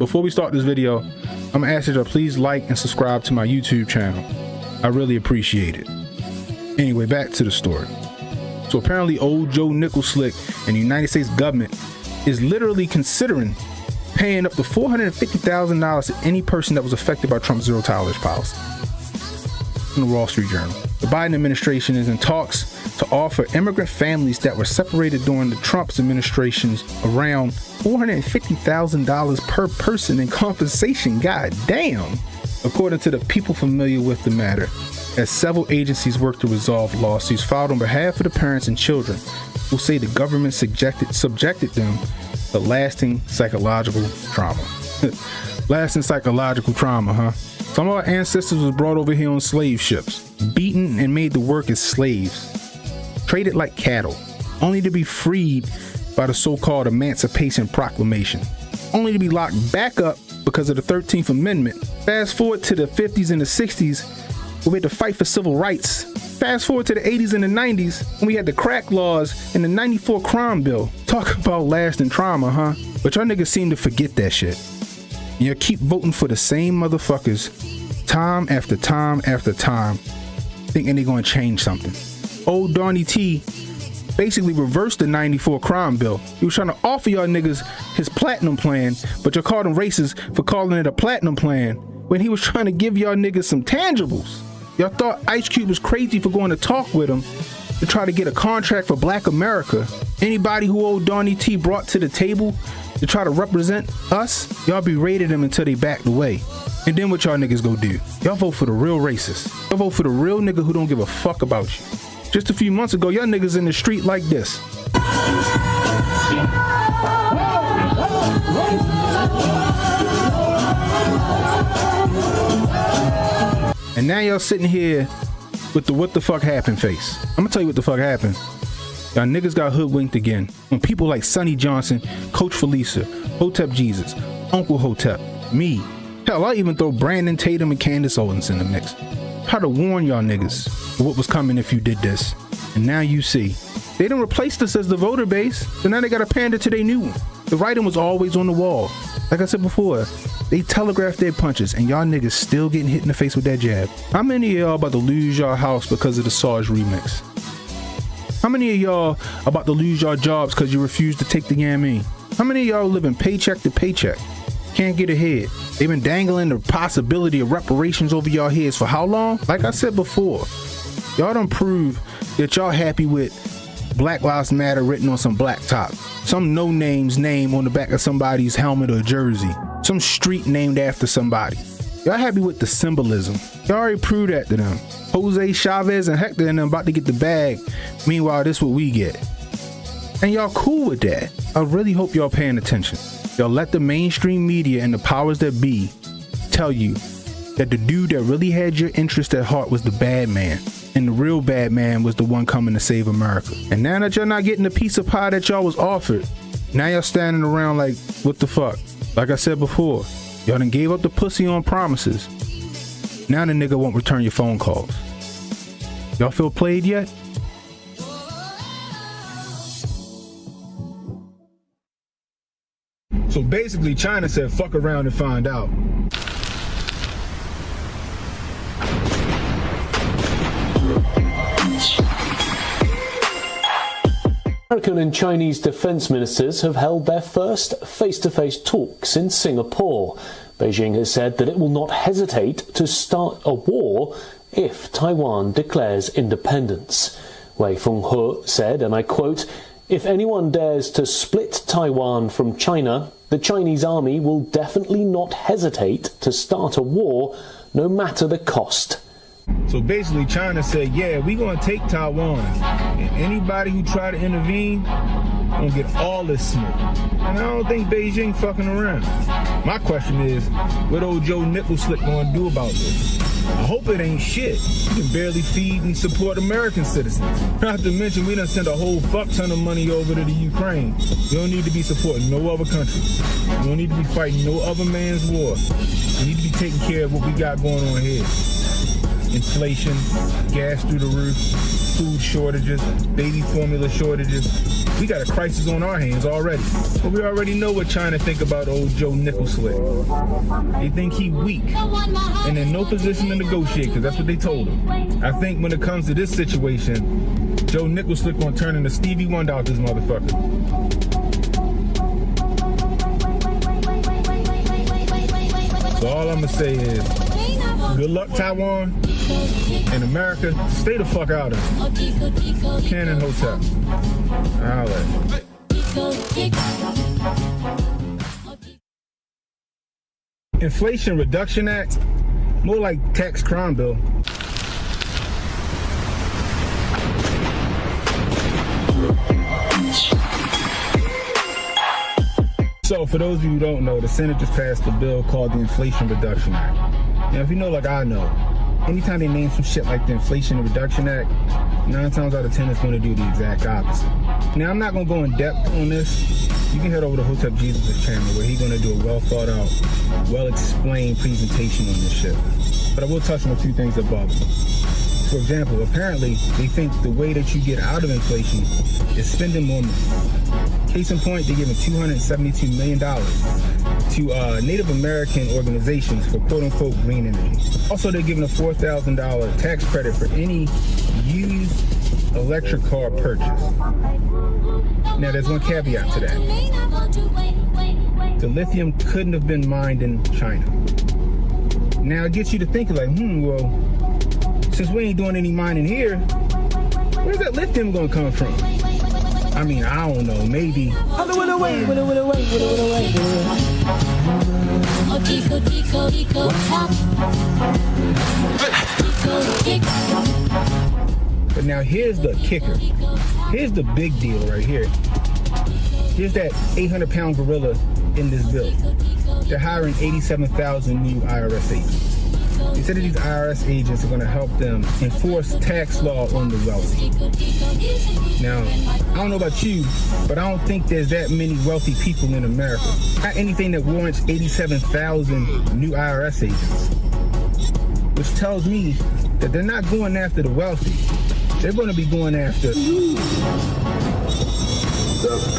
before we start this video, I'm gonna ask you to please like and subscribe to my YouTube channel. I really appreciate it. Anyway, back to the story. So apparently old Joe Nickel-Slick and the United States government is literally considering paying up to $450,000 to any person that was affected by Trump's zero tolerance policy. In the Wall Street Journal. The Biden administration is in talks to offer immigrant families that were separated during the Trump's administrations around $450,000 per person in compensation. God damn. According to the people familiar with the matter, as several agencies work to resolve lawsuits filed on behalf of the parents and children who say the government subjected them to lasting psychological trauma. Lasting psychological trauma, huh? Some of our ancestors was brought over here on slave ships, beaten and made to work as slaves, traded like cattle, only to be freed by the so-called Emancipation Proclamation, only to be locked back up because of the 13th Amendment. Fast forward to the 50s and the 60s, we had to fight for civil rights. Fast forward to the 80s and the 90s, when we had the crack laws and the 94 crime bill. Talk about lasting trauma, huh? But y'all niggas seem to forget that shit. And y'all keep voting for the same motherfuckers time after time after time, thinking they're gonna change something. Old Donnie T basically reversed the 94 crime bill. He was trying to offer y'all niggas his platinum plan, but y'all called him racist for calling it a platinum plan when he was trying to give y'all niggas some tangibles. Y'all thought Ice Cube was crazy for going to talk with him to try to get a contract for Black America. Anybody who old Donnie T brought to the table to try to represent us, y'all berated him until they backed away. And then what y'all niggas go do? Y'all vote for the real racist. Y'all vote for the real nigga who don't give a fuck about you. Just a few months ago, y'all niggas in the street like this. And now y'all sitting here with the what the fuck happened face. I'm gonna tell you what the fuck happened. Y'all niggas got hoodwinked again when people like Sonny Johnson, Coach Felisa, Hotep Jesus, Uncle Hotep, me. Hell, I even throw Brandon Tatum and Candace Owens in the mix. Try to warn y'all niggas of what was coming if you did this. And now you see. They done replaced us as the voter base, so now they gotta pander to their new one. The writing was always on the wall. Like I said before, they telegraphed their punches and y'all niggas still getting hit in the face with that jab. How many of y'all about to lose y'all house because of the Sarge remix? How many of y'all about to lose y'all jobs because you refuse to take the Yami? How many of y'all living paycheck to paycheck? Can't get ahead. They've been dangling the possibility of reparations over y'all heads for how long? Like I said before, y'all done prove that y'all happy with Black Lives Matter written on some black top. Some no name's name on the back of somebody's helmet or jersey. Some street named after somebody. Y'all happy with the symbolism. Y'all already proved that to them. Jose Chavez and Hector and them about to get the bag. Meanwhile, this what we get. And y'all cool with that. I really hope y'all paying attention. Y'all let the mainstream media and the powers that be tell you that the dude that really had your interest at heart was the bad man. And the real bad man was the one coming to save America. And now that y'all not getting the piece of pie that y'all was offered, now y'all standing around like, what the fuck? Like I said before, y'all done gave up the pussy on promises. Now the nigga won't return your phone calls. Y'all feel played yet? So basically China said fuck around and find out. American and Chinese defense ministers have held their first face-to-face talks in Singapore. Beijing has said that it will not hesitate to start a war if Taiwan declares independence. Wei Fenghe said, and I quote, "If anyone dares to split Taiwan from China, the Chinese army will definitely not hesitate to start a war, no matter the cost." So basically China said, yeah, we gonna take Taiwan, and anybody who try to intervene gonna get all this smoke. And I don't think Beijing fucking around. My question is, what old Joe Nickel-Slick gonna do about this? I hope it ain't shit. You can barely feed and support American citizens. Not to mention we done sent a whole fuck ton of money over to the Ukraine. You don't need to be supporting no other country. You don't need to be fighting no other man's war. You need to be taking care of what we got going on here. Inflation, gas through the roof, food shortages, baby formula shortages, we got a crisis on our hands already. But we already know what China think about old Joe Nickel-Slick. They think he weak and in no position to negotiate, because that's what they told him. I think when it comes to this situation, Joe Nickel-Slick gonna turn into Stevie Wonder out this motherfucker. So all I'm gonna say is, good luck, Taiwan, and America, stay the fuck out of it. Ken and Hotep. I'll let Inflation Reduction Act, more like tax crime bill. So for those of you who don't know, the Senate just passed a bill called the Inflation Reduction Act. Now, if you know like I know, anytime they name some shit like the Inflation Reduction Act, 9 times out of 10 it's going to do the exact opposite. Now, I'm not going to go in depth on this. You can head over to Hotep Jesus' channel where he's going to do a well thought out, well explained presentation on this shit. But I will touch on a few things above. For example, apparently they think the way that you get out of inflation is spending more money. Case in point, they're giving $272 million to Native American organizations for quote-unquote green energy. Also, they're giving a $4,000 tax credit for any used electric car purchase. Now, there's one caveat to that. The lithium couldn't have been mined in China. Now, it gets you to thinking like, well, since we ain't doing any mining here, where's that lithium gonna come from? I mean, I don't know, maybe. But now here's the kicker. Here's the big deal right here. Here's that 800-pound gorilla in this bill. They're hiring 87,000 new IRS agents. They said that these IRS agents are going to help them enforce tax law on the wealthy. Now, I don't know about you, but I don't think there's that many wealthy people in America. Not anything that warrants 87,000 new IRS agents. Which tells me that they're not going after the wealthy. They're going to be going after the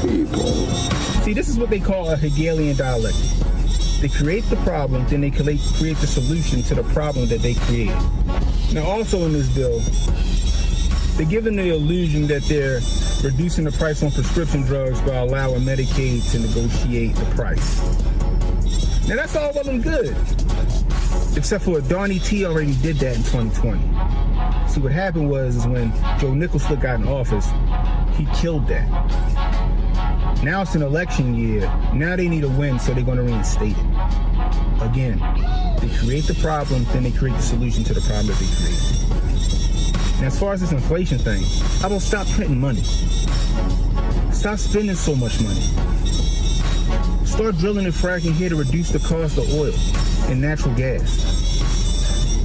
people. See, this is what they call a Hegelian dialectic. They create the problem, then they create the solution to the problem that they created. Now, also in this bill, they're giving the illusion that they're reducing the price on prescription drugs by allowing Medicaid to negotiate the price. Now, that's all well and good, except for Donnie T already did that in 2020. See, what happened was when Joe Nickel-Slick got in office, he killed that. Now it's an election year. Now they need a win, so they're going to reinstate it. Again, they create the problem, then they create the solution to the problem that they created. And as far as this inflation thing, how about stop printing money? Stop spending so much money. Start drilling and fracking here to reduce the cost of oil and natural gas.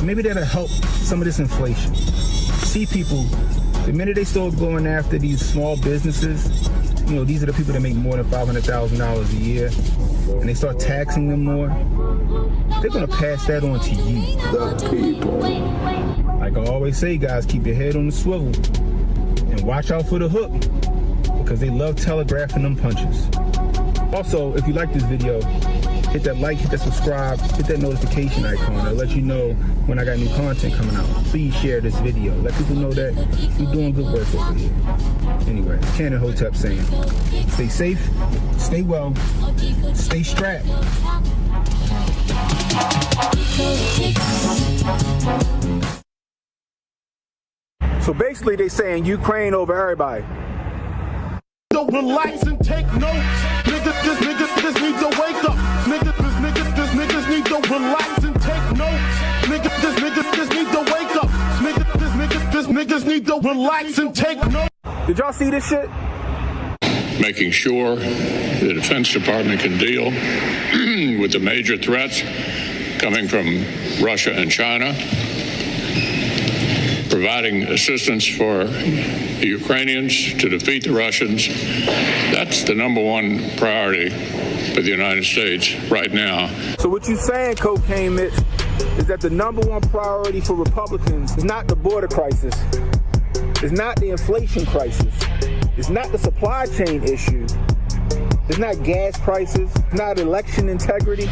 Maybe that'll help some of this inflation. See, people, the minute they start going after these small businesses, you know, these are the people that make more than $500,000 a year, and they start taxing them more, they're going to pass that on to you, the people. Like I always say, guys, keep your head on the swivel and watch out for the hook, because they love telegraphing them punches. Also, if you like this video, hit that like, hit that subscribe, hit that notification icon. It'll let you know when I got new content coming out. Please share this video. Let people know that we're doing good work over here. Anyway, Ken and Hotep saying, stay safe, stay well, stay strapped. So basically they saying Ukraine over everybody. Don't relax and take notes. Niggas need to wake up. Niggas need to relax and take notes. Niggas need to wake up. Niggas need to relax and take notes. Did y'all see this shit? Making sure the Defense Department can deal with the major threats coming from Russia and China, providing assistance for the Ukrainians to defeat the Russians. That's the #1 priority for the United States right now. So what you saying, Cocaine Mitch, is that the #1 priority for Republicans is not the border crisis, it's not the inflation crisis, It's not the supply chain issue. It's not gas prices. It's not election integrity.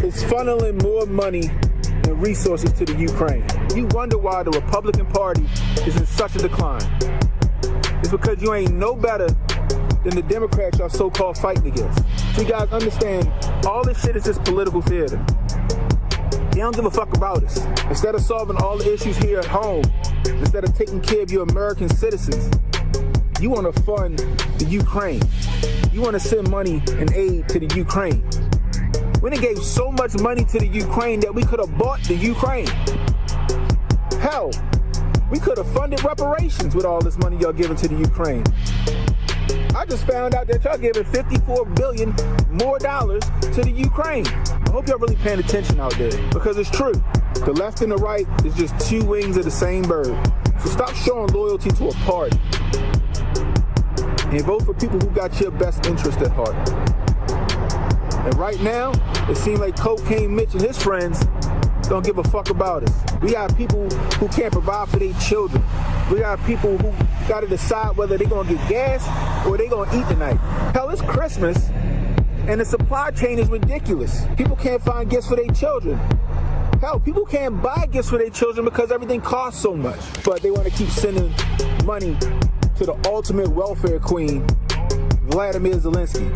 It's funneling more money and resources to the Ukraine. You wonder why the Republican Party is in such a decline. It's because you ain't no better than the Democrats y'all so-called fighting against. So you guys understand, all this shit is just political theater. They don't give a fuck about us. Instead of solving all the issues here at home, instead of taking care of your American citizens, you want to fund the Ukraine. You want to send money and aid to the Ukraine. We done gave so much money to the Ukraine that we could have bought the Ukraine. Hell, we could have funded reparations with all this money y'all giving to the Ukraine. I just found out that y'all giving $54 billion more dollars to the Ukraine. I hope y'all really paying attention out there, because it's true. The left and the right is just two wings of the same bird. So stop showing loyalty to a party and vote for people who got your best interest at heart. And right now, it seems like Cocaine Mitch and his friends don't give a fuck about us. We got people who can't provide for their children. We got people who got to decide whether they're going to get gas or they're going to eat tonight. Hell, it's Christmas, and the supply chain is ridiculous. People can't find gifts for their children. Hell, people can't buy gifts for their children because everything costs so much. But they want to keep sending money to the ultimate welfare queen, Vladimir Zelensky.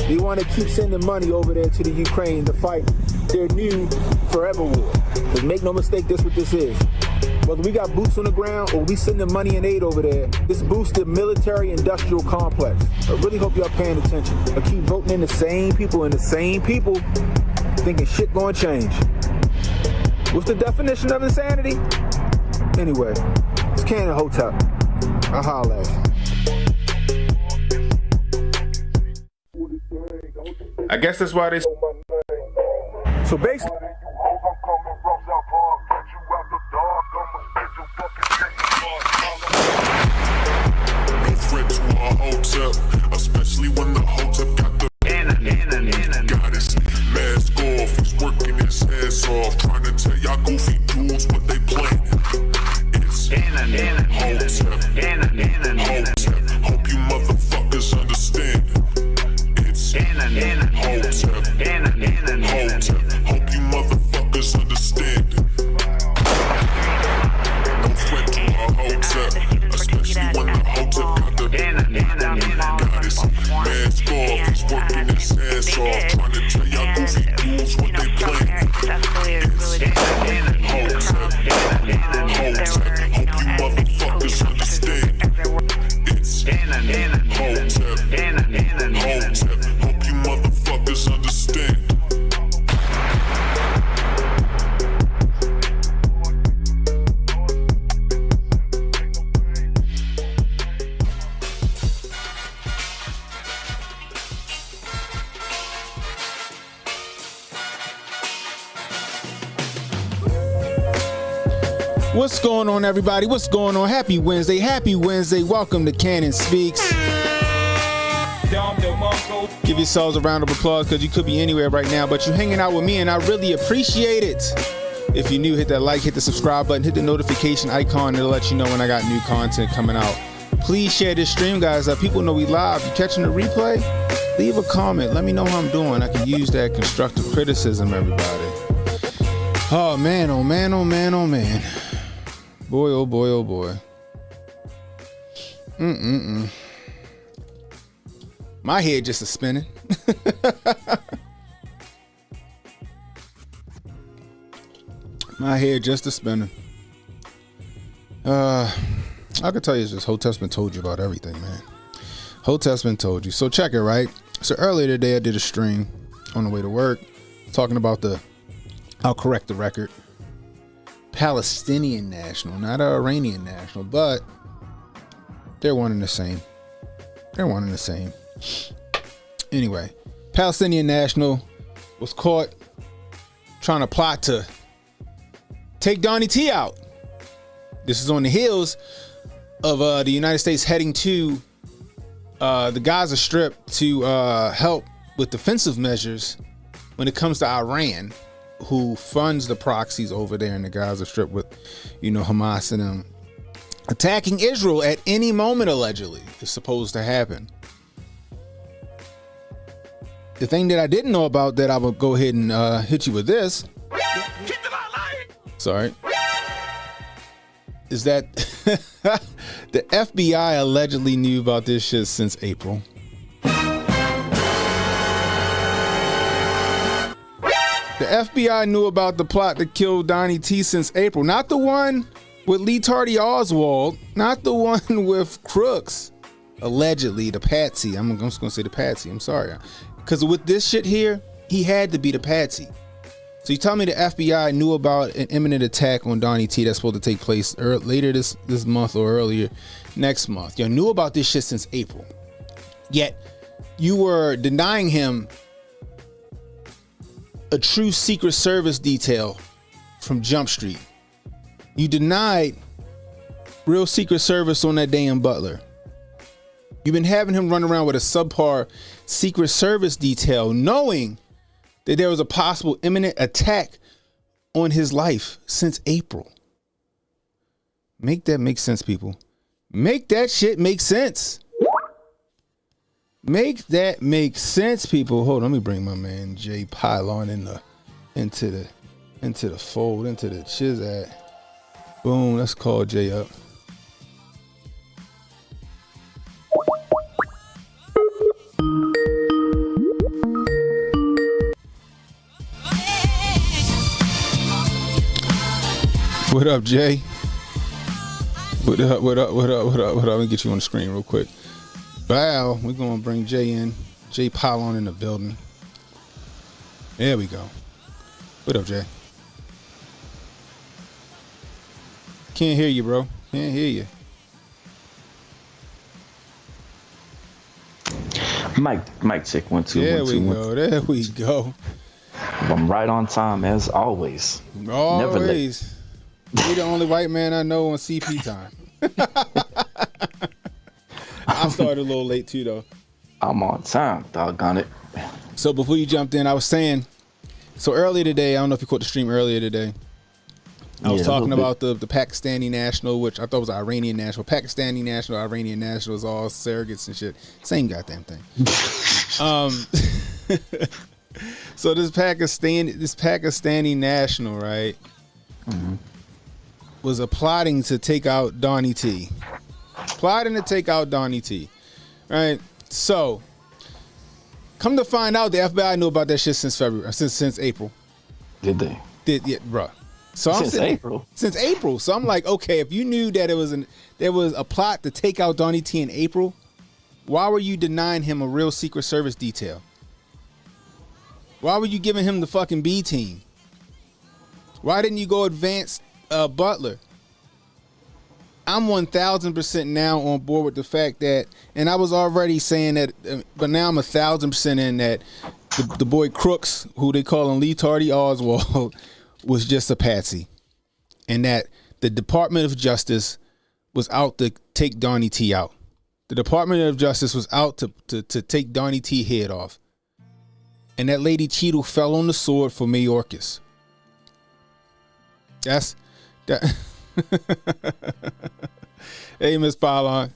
They want to keep sending money over there to the Ukraine to fight their new forever war. Because make no mistake, this is what this is. Whether we got boots on the ground or we sending money and aid over there, this boosts the military-industrial complex. I really hope y'all paying attention. I keep voting in the same people, thinking shit gonna change. What's the definition of insanity? Anyway, it's Cannon Hotep. I'll holla at you. I guess that's why they... So basically... No threat to our Hotep, especially when the Hotep got the goddess. Mask off, he's working his ass off, trying to tell y'all goofy dudes what they planning. It's Hotep. Hope you motherfuckers understand. It's Hotep. Hope you motherfuckers understand. No threat to our Hotep, especially when the Hotep got the goddess. Mask off, he's working his ass off, trying to tell y'all goofy dudes what they planning. It's Hotep. Hope you motherfuckers understand. It's Hotep. Hope you motherfuckers understand. What's going on, everybody? What's going on? Happy Wednesday. Happy Wednesday. Welcome to Cannon Speaks. Give yourselves a round of applause, because you could be anywhere right now, but you're hanging out with me, and I really appreciate it. If you're new, hit that like, hit the subscribe button, hit the notification icon. It'll let you know when I got new content coming out. Please share this stream, guys. People know we live. You catching the replay? Leave a comment. Let me know how I'm doing. I can use that constructive criticism, everybody. Oh, man. Oh, man. Oh, man. Oh, man. Boy, oh boy, oh boy. My head just is spinning. My head just is spinning. I can tell you this, Hotep's been told you about everything, man. Hotep's been told you. So check it, right? So earlier today I did a stream on the way to work talking about I'll correct the record, Palestinian national, not an Iranian national, but they're one and the same. They're one and the same. Anyway, Palestinian national was caught trying to plot to take Donnie T out. This is on the heels of the United States heading to the Gaza Strip to help with defensive measures when it comes to Iran, who funds the proxies over there in the Gaza Strip with, Hamas and them. attacking Israel at any moment, allegedly, is supposed to happen. The thing that I didn't know about that I will go ahead and hit you with this. Sorry. Is that the FBI allegedly knew about this shit since April. The FBI knew about the plot to kill Donnie T since April. Not the one with Lee Tardy Oswald. Not the one with Crooks. Allegedly, the patsy. I'm just going to say the patsy. I'm sorry. Because with this shit here, he had to be the patsy. So you tell me the FBI knew about an imminent attack on Donnie T that's supposed to take place later this month or earlier next month. You knew about this shit since April. Yet, you were denying him a true Secret Service detail from Jump Street. You denied real Secret Service on that damn Butler. You've been having him run around with a subpar Secret Service detail, knowing that there was a possible imminent attack on his life since April. Make that make sense, people. Make that shit make sense. Make that make sense, people. Hold on, let me bring my man Jay Pylon into the fold, into the chizat. Boom, let's call Jay up. What up, Jay? What up? Let me get you on the screen real quick. Bow, we're gonna bring Jay in. Jay Pylon in the building. There we go. What up, Jay? Can't hear you, bro. Can't hear you. Mic check 1 2 There 1 2 we 1. go. There we go. I'm right on time as always. Never late. Always. You're the only white man I know on CP time. I started a little late too, though. I'm on time, doggone it. So before you jumped in, I was saying, so earlier today, I don't know if you caught the stream earlier today. I was talking about the Pakistani national, which I thought was Iranian national. Pakistani national, Iranian national is all surrogates and shit. Same goddamn thing. So this Pakistani national, right, was plotting to take out Donnie T. Right? So, come to find out, the FBI knew about that shit since February, since April. Did they? Yeah, bro. So since April. Since April. So I'm like, okay, if you knew that there was a plot to take out Donnie T in April, why were you denying him a real Secret Service detail? Why were you giving him the fucking B team? Why didn't you go advance Butler? I'm 1000% now on board with the fact that, and I was already saying that, but now I'm 1000% in that the boy Crooks, who they call him Lee Tardy Oswald, was just a patsy, and that the Department of Justice was out to take Donnie T out. The Department of Justice was out to take Donnie T head off, and that Lady Cheadle fell on the sword for Mayorkas. That's that. Hey, Miss Pylon.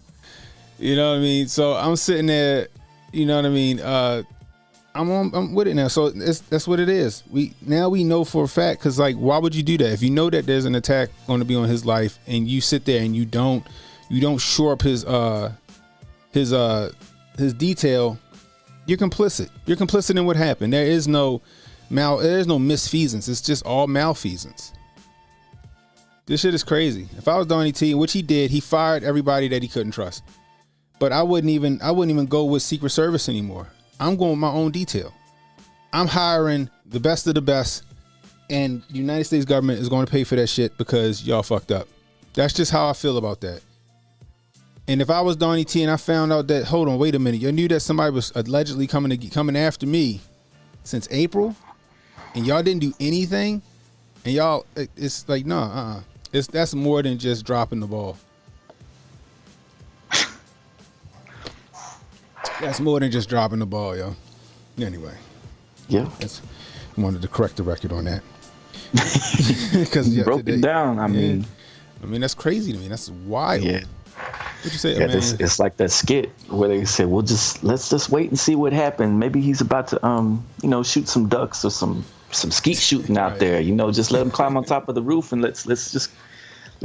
You know what I mean? So I'm sitting there, you know what I mean? I'm with it now. So that's what it is. We know for a fact, because like, why would you do that? If you know that there's an attack going to be on his life and you sit there and you don't shore up his detail, you're complicit. You're complicit in what happened. There is no misfeasance. It's just all malfeasance. This shit is crazy. If I was Donnie T, which he did, he fired everybody that he couldn't trust. But I wouldn't even go with Secret Service anymore. I'm going with my own detail. I'm hiring the best of the best, and the United States government is going to pay for that shit because y'all fucked up. That's just how I feel about that. And if I was Donnie T and I found out that, hold on, wait a minute, you knew that somebody was allegedly coming after me since April, and y'all didn't do anything, and y'all, it's like, no, that's more than just dropping the ball. That's more than just dropping the ball, yo. Anyway. Yeah. I wanted to correct the record on that. You broke it down. I mean, I mean, that's crazy to me. That's wild. Yeah. What'd you say, Yeah, man? it's like that skit where they said, "Well, let's just wait and see what happened. Maybe he's about to shoot some ducks or some skeet shooting out there. Just let him climb on top of the roof and let's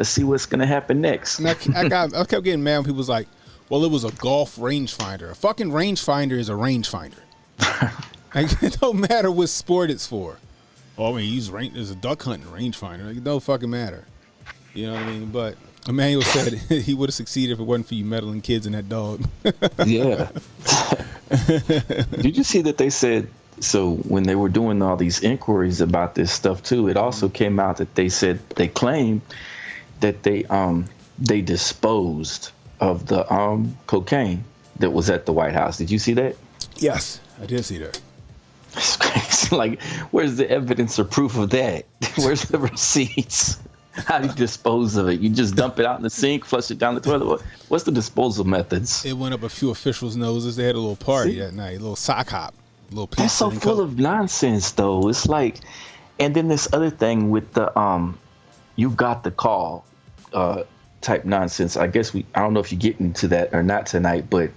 see what's gonna happen next." And I kept getting mad when people was like, "Well, it was a golf rangefinder. A fucking rangefinder is a rangefinder. Like, it don't matter what sport it's for. Oh, I mean, there's a duck hunting rangefinder. Like, it don't fucking matter. You know what I mean? But Emmanuel said he would have succeeded if it wasn't for you meddling kids and that dog. Yeah. Did you see that they said, so when they were doing all these inquiries about this stuff too, it also came out that they claimed that they disposed of the cocaine that was at the White House. Did you see that? Yes, I did see that. It's crazy. Like, where's the evidence or proof of that? Where's the receipts? How do you dispose of it? You just dump it out in the sink, flush it down the toilet? What's the disposal methods? It went up a few officials' noses. They had a little party that night, a little sock hop, a little pizza. That's so full of nonsense, though. It's like, and then this other thing with the you got the call type nonsense. I guess I don't know if you get into that or not tonight, but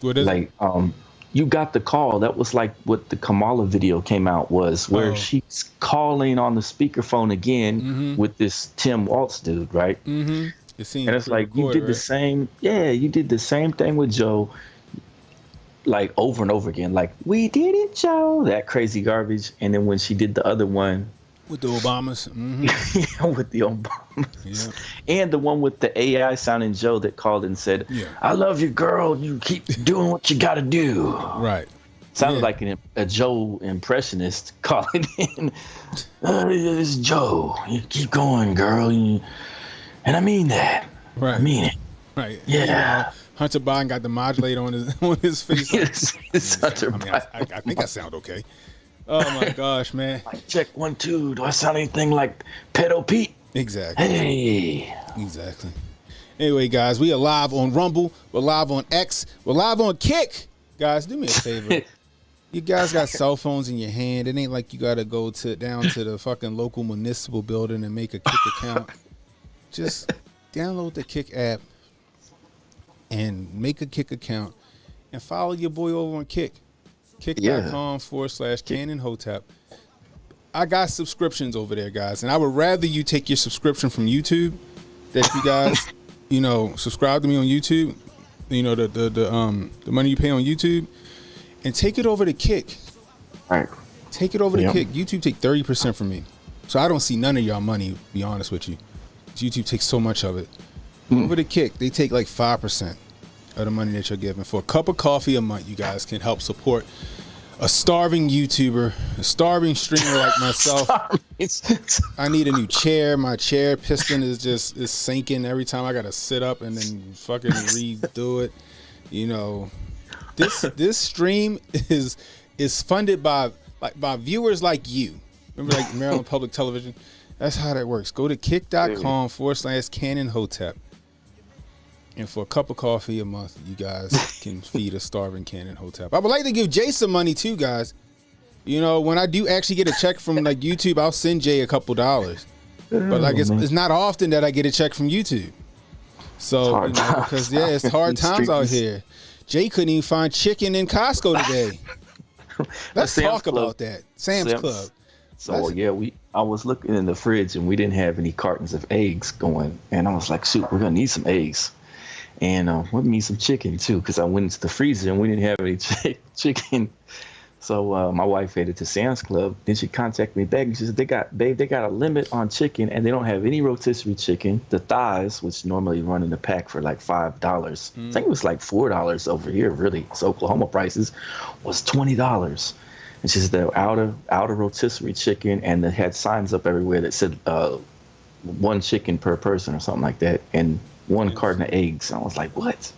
what is like it? You got the call. That was like what the Kamala video came out was, where she's calling on the speakerphone again with this Tim Waltz dude, right? Mm-hmm. And it's like you did the same. Yeah, you did the same thing with Joe, like over and over again. Like, we did it, Joe. That crazy garbage. And then when she did the other one with the Obamas, with the Obamas, and the one with the AI sounding Joe that called and said, "I love you, girl. You keep doing what you got to do." Right. Sounded like a Joe impressionist calling in. It's Joe. You keep going, girl. And I mean that. Right. I mean it. Right. Yeah. Hunter Biden got the modulator on his face. It's Hunter Biden. I think I sound okay. Oh my gosh, man. Like, check 1 2. Do I sound anything like Pedo Pete? Exactly. Hey. Exactly. Anyway, guys, we are live on Rumble. We're live on X. We're live on Kick. Guys, do me a favor. You guys got cell phones in your hand. It ain't like you got to go down to the fucking local municipal building and make a Kick account. Just download the Kick app and make a Kick account and follow your boy over on Kick. Kick.com/Canon Hotep. I got subscriptions over there, guys, and I would rather you take your subscription from YouTube. That you guys, subscribe to me on YouTube. The money you pay on YouTube, and take it over to Kick. All right. Take it over to Kick. YouTube take 30% from me, so I don't see none of y'all money. To be honest with you, YouTube takes so much of it. Over to Kick, they take like 5% of the money that you're giving. For a cup of coffee a month, you guys can help support a starving YouTuber, a starving streamer like myself. I need a new chair. My chair piston is sinking every time I gotta sit up and then fucking redo it. This stream is funded by viewers like you. Remember, like Maryland Public Television? That's how that works. Go to kick.com/Canon Hotep. And for a cup of coffee a month, you guys can feed a starving Canon Hotep. I would like to give Jay some money too, guys. When I do actually get a check from like YouTube, I'll send Jay a couple dollars. But like it's not often that I get a check from YouTube. So because it's hard times out here. Jay couldn't even find chicken in Costco today. Let's talk about that. Sam's Club. So I was looking in the fridge and we didn't have any cartons of eggs going, and I was like, shoot, we're gonna need some eggs. And we need some chicken too, because I went into the freezer and we didn't have any chicken. So my wife headed to Sam's Club. Then she contacted me back and she said, they got a limit on chicken and they don't have any rotisserie chicken. The thighs, which normally run in the pack for like $5, I think it was like $4 over here, really. So Oklahoma prices was $20. And she said they're out of rotisserie chicken, and they had signs up everywhere that said 1 chicken per person or something like that, and 1 carton of eggs. And I was like, what?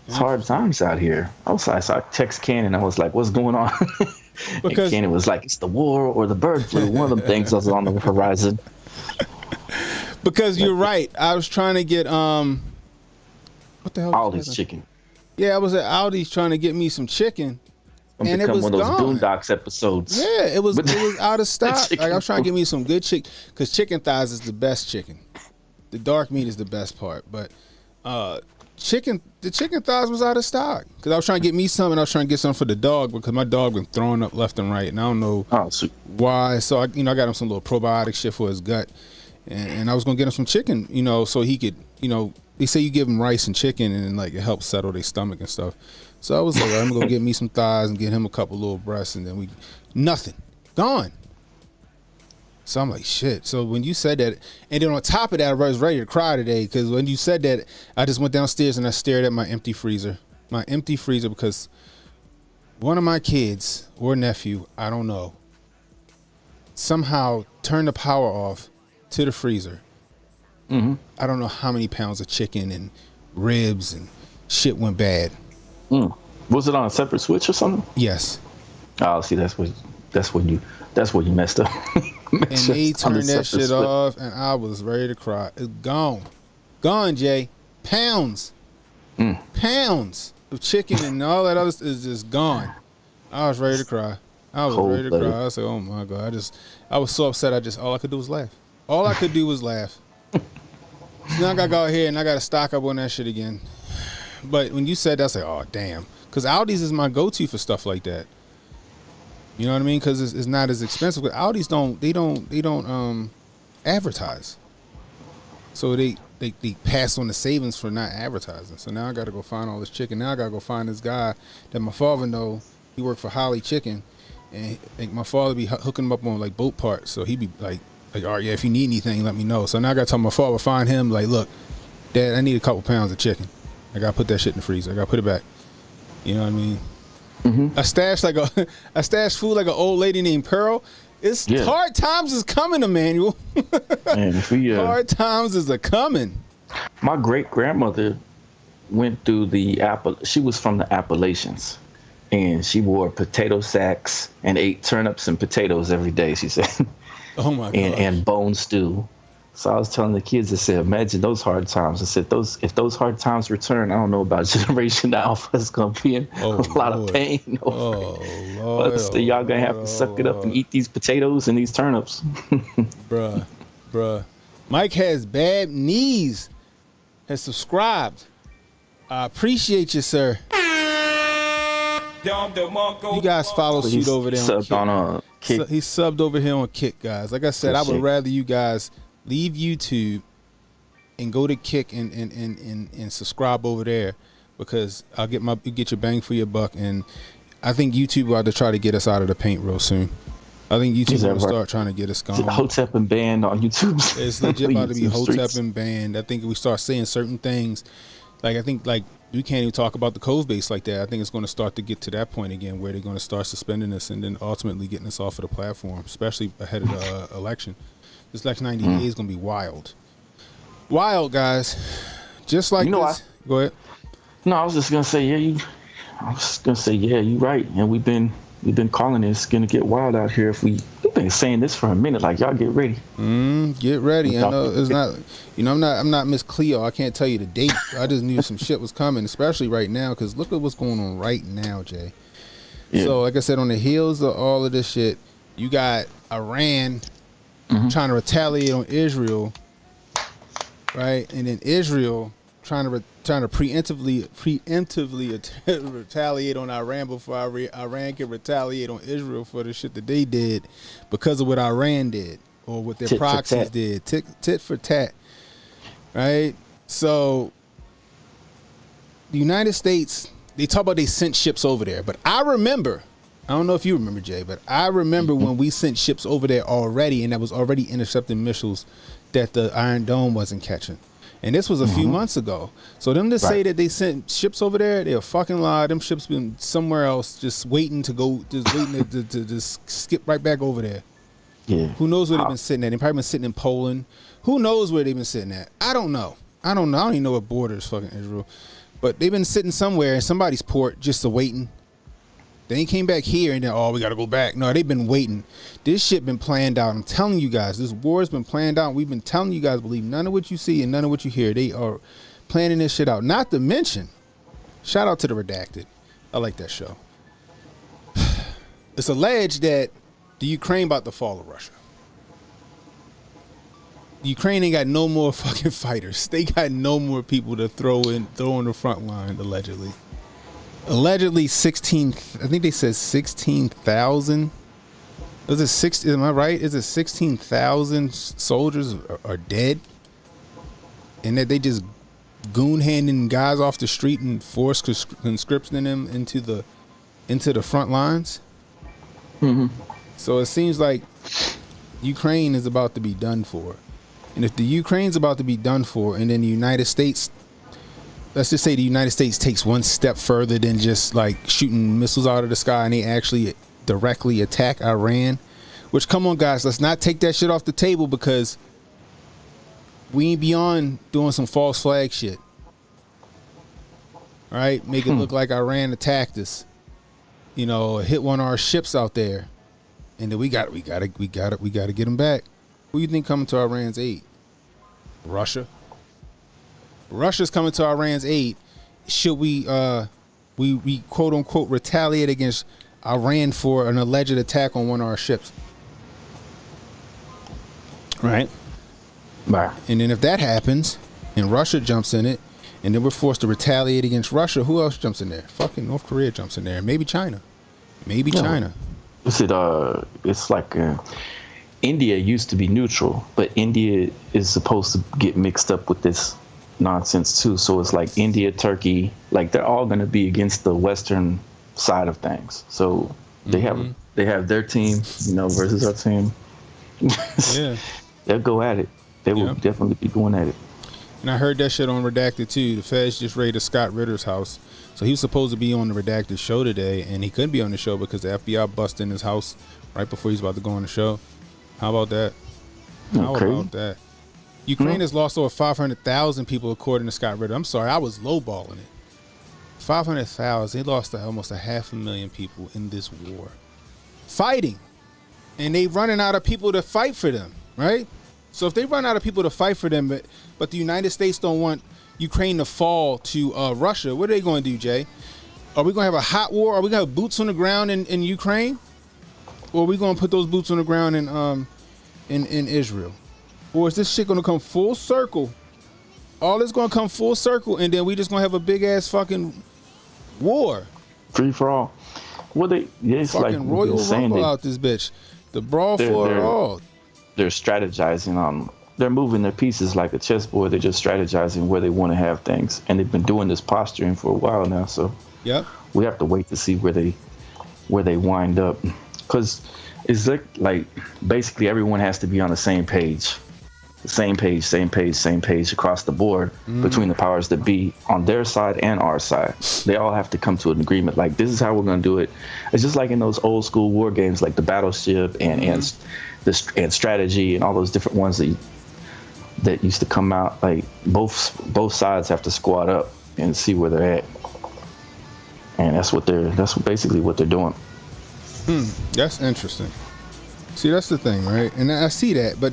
It's hard times out here. So I text Cannon. I was like, what's going on? Because and Cannon was like, it's the war or the bird flu. One of them things was on the horizon. Because you're right. I was trying to get what the hell? Aldi's chicken. Yeah, I was at Aldi's trying to get me some chicken. And it was one of those gone. Boondocks episodes. Yeah, it was out of stock. Like I was trying to get me some good chicken, because chicken thighs is the best chicken. The dark meat is the best part, but the chicken thighs was out of stock because I was trying to get me some and I was trying to get some for the dog because my dog been throwing up left and right and I don't know why. So I got him some little probiotic shit for his gut, and I was gonna get him some chicken, so he could, they say you give him rice and chicken and like it helps settle their stomach and stuff. So I was like, I'm gonna go get me some thighs and get him a couple little breasts, and then nothing, gone. So I'm like, shit. So when you said that, and then on top of that, I was ready to cry today because when you said that, I just went downstairs and I stared at my empty freezer. Because one of my kids or nephew, I don't know, somehow turned the power off to the freezer. Mm-hmm. I don't know how many pounds of chicken and ribs and shit went bad. Was it on a separate switch or something? Yes. Oh, see, that's what you messed up. And they turned that shit off, and I was ready to cry. It's gone, Jay. Pounds of chicken and all that other is just gone. I was ready to cry. I was ready to cry. I was like, oh my god, I was so upset. All I could do was laugh. All I could do was laugh. So now I gotta go out here and I gotta stock up on that shit again. But when you said that, I was like, oh damn, because Aldi's is my go-to for stuff like that. You know what I mean? Because it's not as expensive. But Aldi's don't advertise. So they pass on the savings for not advertising. So now I got to go find all this chicken. Now I got to go find this guy that my father know. He worked for Holly Chicken, and like my father be hooking him up on like boat parts. So he be like, all right, yeah, if you need anything, let me know. So now I got to tell my father, find him. Like, look, Dad, I need a couple pounds of chicken. I got to put that shit in the freezer. I got to put it back. You know what I mean? Mm-hmm. I stashed food like an old lady named Pearl. Hard times is coming, Emmanuel. Man, hard times is a coming. My great grandmother went through she was from the Appalachians, and she wore potato sacks and ate turnips and potatoes every day. She said, "Oh my god!" And bone stew. So I was telling the kids, I said, imagine those hard times. I said, if those hard times return, I don't know about Generation Alpha. It's going to be in a lot of pain. Oh, Lord. But y'all going to have to suck it up and eat these potatoes and these turnips. Bruh. Mike has bad knees. Has subscribed. I appreciate you, sir. You guys follow suit over there on Kick. He subbed over here on Kick, guys. Like I said, I would rather you guys leave YouTube and go to Kick and subscribe over there because I'll get your bang for your buck. And I think YouTube will have to try to get us out of the paint real soon. I think YouTube will start trying to get us gone. Hotep and banned on YouTube. It's legit about to be Hotep and banned. I think if we start saying certain things, I think we can't even talk about the code base like that. I think it's going to start to get to that point again where they're going to start suspending us and then ultimately getting us off of the platform, especially ahead of the election. This next 90 days is going to be wild. Wild, guys. Just like this. Go ahead. No, I was just going to say, you're right. And we've been calling it's going to get wild out here. We've been saying this for a minute, like, y'all get ready. Get ready. I know it's not, I'm not Miss Cleo. I can't tell you the date. I just knew some shit was coming, especially right now, because look at what's going on right now, Jay. Yeah. So, like I said, on the heels of all of this shit, you got Iran trying to retaliate on Israel, right? And then Israel trying to preemptively retaliate on Iran before Iran can retaliate on Israel for the shit that they did because of what Iran did or what their proxies did. Tit for tat, right? So the United States, they talk about they sent ships over there, but I remember, I don't know if you remember, Jay, but I remember when we sent ships over there already, and that was already intercepting missiles that the Iron Dome wasn't catching. And this was a few months ago. So them to say that they sent ships over there, they're fucking lie. Them ships been somewhere else, just waiting to just skip right back over there. Yeah. Who knows where they've been sitting at? They've probably been sitting in Poland. Who knows where they've been sitting at? I don't know. I don't even know what border is fucking Israel. But they've been sitting somewhere in somebody's port just waiting. They ain't came back here and then, we got to go back. No, they've been waiting. This shit been planned out. I'm telling you guys, this war's been planned out. We've been telling you guys, believe none of what you see and none of what you hear. They are planning this shit out. Not to mention, shout out to the Redacted. I like that show. It's alleged that the Ukraine about to fall of Russia. Ukraine ain't got no more fucking fighters. They got no more people to throw on the front line, allegedly. Allegedly 16, I think they said 16,000. Is it 6? Am I right? Is it 16,000 soldiers are dead? And that they just goon handing guys off the street and force conscripting them into the front lines. Mm-hmm. So it seems like Ukraine is about to be done for. And if the Ukraine's about to be done for, and then the United States, let's just say the United States takes one step further than just like shooting missiles out of the sky and they actually directly attack Iran, which, come on guys, let's not take that shit off the table, because we ain't beyond doing some false flag shit. All right, make it look like Iran attacked us, you know, hit one of our ships out there, and then we got to get them back. Who you think coming to Iran's aid? Russia. Russia's coming to Iran's aid. Should we quote unquote retaliate against Iran for an alleged attack on one of our ships? Right. Right. And then if that happens and Russia jumps in it, and then we're forced to retaliate against Russia, who else jumps in there? Fucking North Korea jumps in there. Maybe China. China. It's like India used to be neutral, but India is supposed to get mixed up with this nonsense too. So it's like India, Turkey, like they're all going to be against the Western side of things. So they have their team, you know, versus our team. Yeah. They'll go at it. They will definitely be going at it. And I heard that shit on Redacted too. The feds just raided Scott Ritter's house. So he was supposed to be on the Redacted show today, and he couldn't be on the show because the FBI busted in his house right before he's about to go on the show. How about that? About that? Ukraine has lost over 500,000 people according to Scott Ritter. I'm sorry, I was lowballing it. 500,000. They lost almost 500,000 people in this war. Fighting. And they running out of people to fight for them, right? So if they run out of people to fight for them, but the United States don't want Ukraine to fall to Russia, what are they going to do, Jay? Are we going to have a hot war? Are we going to have boots on the ground in Ukraine? Or are we going to put those boots on the ground in Israel? Or is this shit going to come full circle? All this going to come full circle, and then we just going to have a big-ass fucking war. Free for all. Well, it's fucking like Royal saying Rumble out this bitch. The brawl for it all. They're strategizing on. They're moving their pieces like a chessboard. They're just strategizing where they want to have things, and they've been doing this posturing for a while now. So we have to wait to see where they wind up, because it's like basically everyone has to be on the same page. Same page across the board between the powers that be on their side and our side. They all have to come to an agreement. Like, this is how we're going to do it. It's just like in those old school war games, like the Battleship and Strategy and all those different ones that used to come out. Like both sides have to squad up and see where they're at. And that's basically what they're doing. That's interesting. See, that's the thing, right? And I see that, but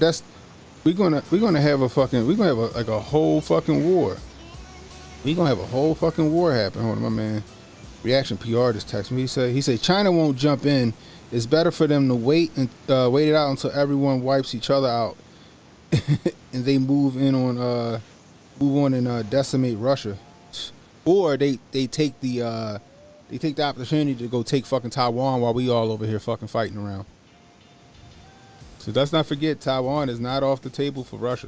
we're gonna have a whole fucking war. We're gonna have a whole fucking war happen. Hold on, my man. Reaction PR just texted me. He said China won't jump in. It's better for them to wait it out until everyone wipes each other out, and they move on and decimate Russia, or they take the opportunity to go take fucking Taiwan while we all over here fucking fighting around. So let's not forget, Taiwan is not off the table for Russia.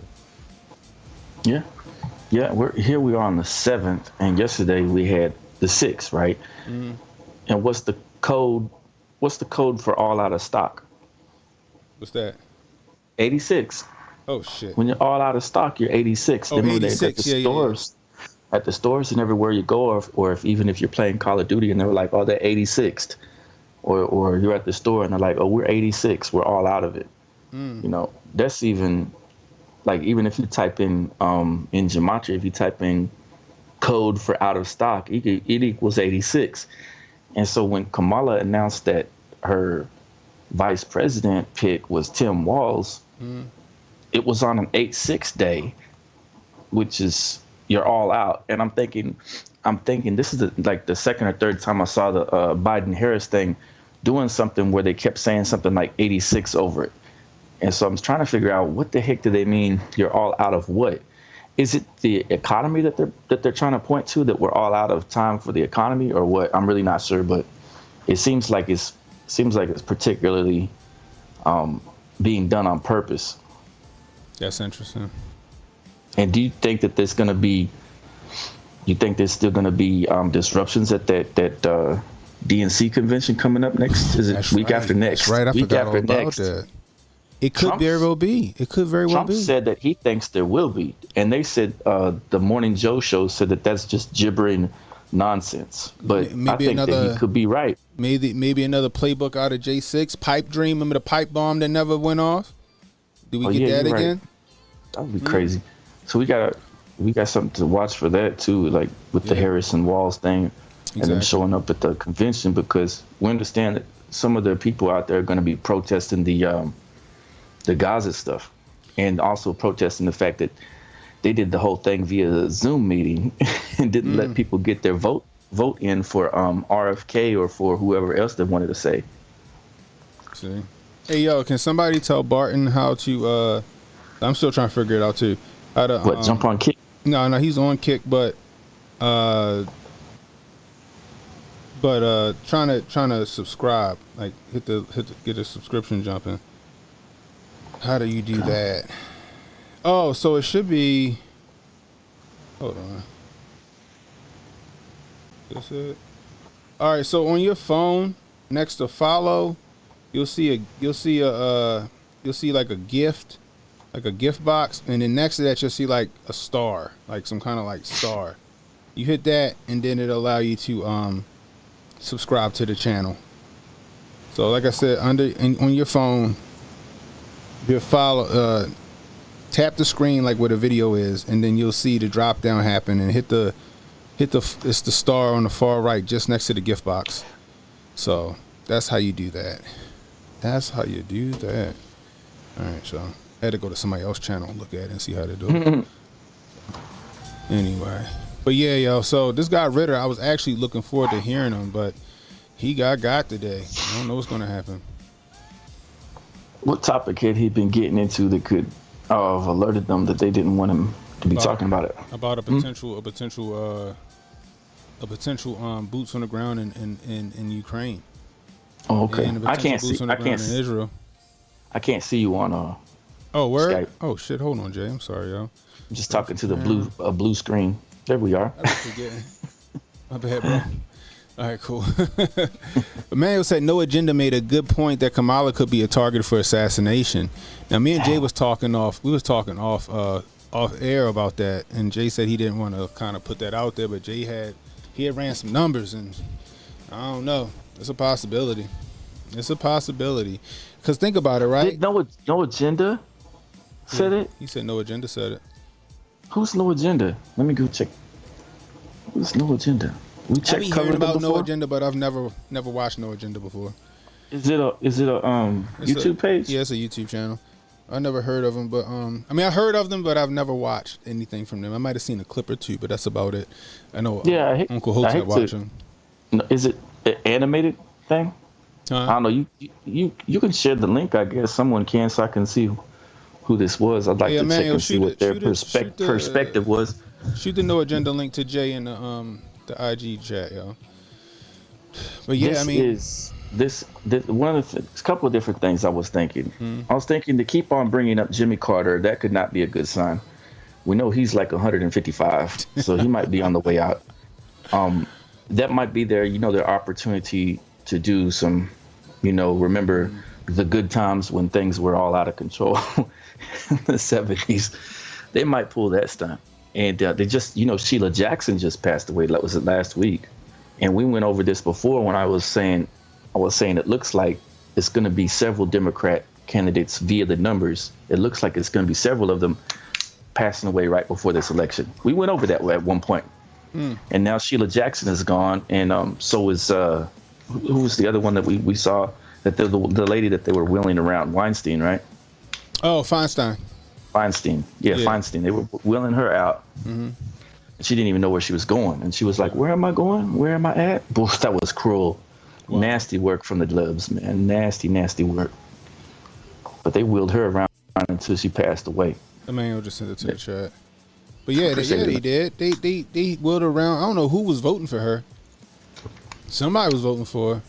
Yeah. We are on the 7th, and yesterday we had the 6th, right? Mm-hmm. And what's the code? What's the code for all out of stock? What's that? 86. Oh shit! When you're all out of stock, you're 86. Oh, 86. At the stores and everywhere you go, or even if you're playing Call of Duty and they're like, oh, they're 86th, or you're at the store and they're like, oh, we're 86. We're all out of it. You know, that's even if you type in Gematria, if you type in code for out of stock, it equals 86. And so when Kamala announced that her vice president pick was Tim Walz, it was on an 8-6 day, which is you're all out. And I'm thinking this is the second or third time I saw the Biden-Harris thing doing something where they kept saying something like 86 over it. And so I'm trying to figure out what the heck do they mean you're all out of what? Is it the economy that they're trying to point to, that we're all out of time for the economy, or what? I'm really not sure, but it seems like it's particularly being done on purpose. That's interesting. And do you think that there's going to be? You think there's still going to be disruptions at that DNC convention coming up next? Is it That's week right. after next? That's right. I week forgot all after about next. that. It could very well be. It could very well Trump be. said that he thinks there will be, and they said the Morning Joe show said that that's just gibbering nonsense. But I think that he could be right. Maybe another playbook out of J6 pipe dream. Remember the pipe bomb that never went off? Do we get that again? Right. That would be crazy. So we got something to watch for that too, like with the Harrison Walls thing, and them showing up at the convention, because we understand that some of the people out there are going to be protesting the Gaza stuff, and also protesting the fact that they did the whole thing via Zoom meeting and didn't let people get their vote in for RFK or for whoever else they wanted to say. See. Hey, yo, can somebody tell Barton how to? I'm still trying to figure it out too. How to jump on Kick? No, he's on Kick, but trying to subscribe, like hit the get a subscription jumping. How do you do that? Oh, so it should be. Hold on. That's it. All right. So on your phone, next to follow, you'll see like a gift box, and then next to that you'll see like a star, like some kind of like star. You hit that, and then it'll allow you to subscribe to the channel. So like I said, on your phone. You follow, tap the screen like where the video is, and then you'll see the drop down happen, and hit the it's the star on the far right, just next to the gift box. So that's how you do that. All right, so I had to go to somebody else's channel and look at it and see how they do it. Anyway, but yeah, yo. So this guy Ritter, I was actually looking forward to hearing him, but he got today. I don't know what's gonna happen. What topic had he been getting into that could have alerted them that they didn't want him to be talking about it? About a potential boots on the ground in Ukraine. Oh, okay. I can't see. In Israel. I can't see you on Oh, word? Skype. Oh shit! Hold on, Jay. I'm sorry, yo. I'm just talking to the blue screen. There we are. I was forgetting. My bad, bro. All right, cool. Emmanuel said No Agenda made a good point that Kamala could be a target for assassination. Now, me and Jay was talking off air about that, and Jay said he didn't want to kind of put that out there, but Jay had ran some numbers, and I don't know. It's a possibility. Because think about it, right? Did No Agenda said it? He said No Agenda said it. Who's No Agenda? Let me go check. Who's No Agenda? We I be hearing about No Agenda, but I've never watched No Agenda before. Is it a YouTube page? Yeah, it's a YouTube channel. I never heard of them, but I heard of them, but I've never watched anything from them. I might have seen a clip or two, but that's about it. I know. Yeah, Uncle Hotep watching. Is it an animated thing? I don't know. You can share the link, I guess. Someone can, so I can see who this was. I'd like to check and see what their perspective was. Shoot the No Agenda link to Jay in the IG chat, yo. But yeah, this one of the a couple of different things I was thinking. I was thinking to keep on bringing up Jimmy Carter. That could not be a good sign. We know he's like 155, so he might be on the way out. That might be their opportunity to do some, remember the good times when things were all out of control in the 70s. They might pull that stunt. And they just, Sheila Jackson just passed away. That was last week. And we went over this before when I was saying it looks like it's going to be several Democrat candidates via the numbers. It looks like it's going to be several of them passing away right before this election. We went over that at one point. And now Sheila Jackson is gone. And so is, who was the other one that we saw? That the lady that they were wheeling around, Weinstein, right? Oh, Feinstein. Yeah, Feinstein. They were wheeling her out. Mm-hmm. She didn't even know where she was going. And she was like, where am I going? Where am I at? Boy, that was cruel. Wow. Nasty work from the Libs, man. Nasty, nasty work. but they wheeled her around until she passed away. The man just sent it to the chat. But yeah, they did. They wheeled her around. I don't know who was voting for her. Somebody was voting for her.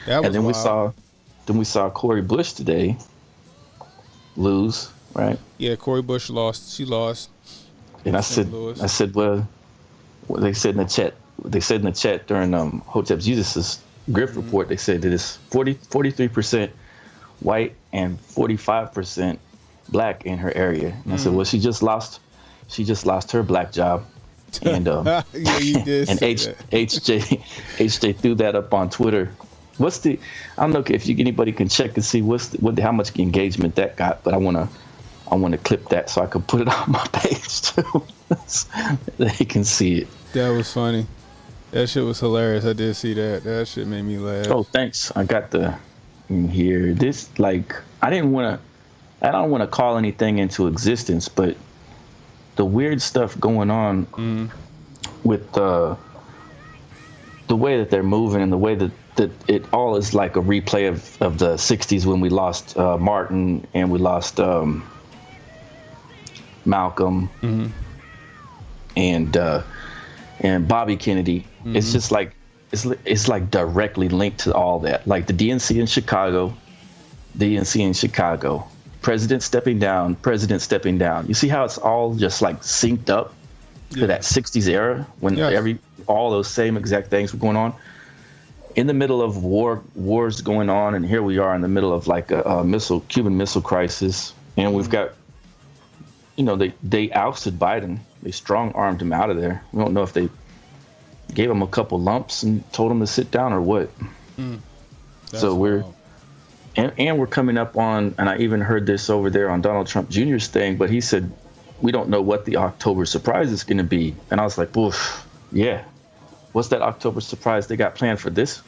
That was and then wild. we saw Cori Bush today lose, right? Yeah, Cori Bush lost. She lost. And I said, well, they said in the chat. They said in the chat during Hotep Jesus' Griff report. They said that it's 43% white and 45% black in her area. And I said, well, she just lost her black job. And yeah, you did. And HJ threw that up on Twitter. I don't know if anybody can check and see how much engagement that got, but I want to clip that so I can put it on my page too. They can see it. That was funny. That shit was hilarious. I did see that. That shit made me laugh. Oh, thanks. I got here. This, like, I don't want to call anything into existence, but the weird stuff going on with the way that they're moving and the way that it all is like a replay of the 60s when we lost Martin and we lost Malcolm and Bobby Kennedy. It's just like it's like directly linked to all that. Like the DNC in Chicago, president stepping down. You see how it's all just like synced up to that 60s era when all those same exact things were going on. In the middle of wars going on, and here we are in the middle of like a Cuban missile crisis, and we've got, they ousted Biden. They strong-armed him out of there. We don't know if they gave him a couple lumps and told him to sit down or what. So we're coming up on, and I even heard this over there on Donald Trump Jr.'s thing, but he said, we don't know what the October surprise is going to be. And I was like, oof, yeah. What's that October surprise they got planned for this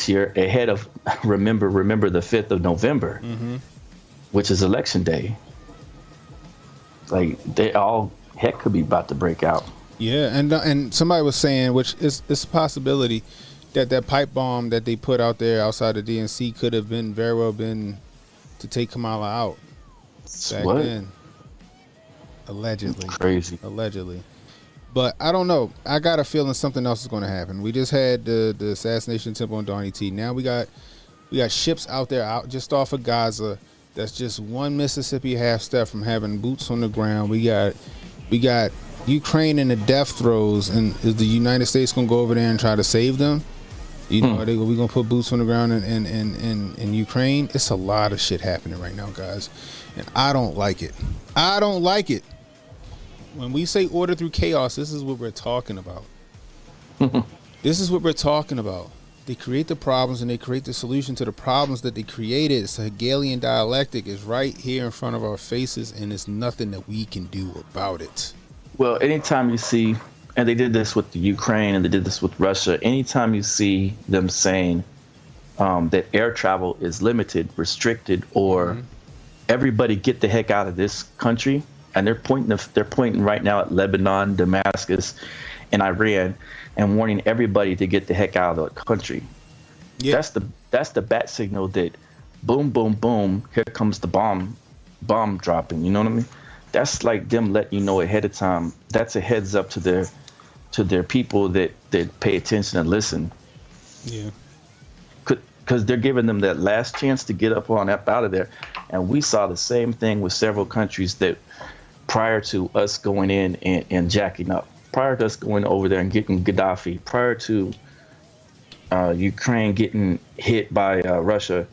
year ahead of remember the 5th of November, which is election day. Like heck could be about to break out. Yeah, and somebody was saying, which is a possibility, that pipe bomb that they put out there outside the DNC could have very well been to take Kamala out back then. Allegedly. Crazy. Allegedly. But I don't know. I got a feeling something else is going to happen. We just had the assassination attempt on Donnie T. Now we got ships out there out just off of Gaza. That's just one Mississippi half step from having boots on the ground. We got Ukraine in the death throes, and is the United States going to go over there and try to save them? Are we going to put boots on the ground in Ukraine? It's a lot of shit happening right now, guys, and I don't like it. I don't like it. When we say order through chaos, this is what we're talking about. This is what we're talking about. They create the problems and they create the solution to the problems that they created. It's a Hegelian dialectic. It's right here in front of our faces, and it's nothing that we can do about it. Well, anytime you see, and they did this with the Ukraine and they did this with Russia, anytime you see them saying that air travel is limited, restricted, or everybody get the heck out of this country, and they're pointing right now at Lebanon, Damascus, and Iran, and warning everybody to get the heck out of the country. Yeah. That's the bat signal that boom, boom, boom, here comes the bomb dropping. You know what I mean? That's like them letting you know ahead of time. That's a heads up to their people that pay attention and listen. Yeah. Because they're giving them that last chance to get up out of there. And we saw the same thing with several countries that prior to us going in and jacking up, prior to us going over there and getting Gaddafi, prior to Ukraine getting hit by Russia,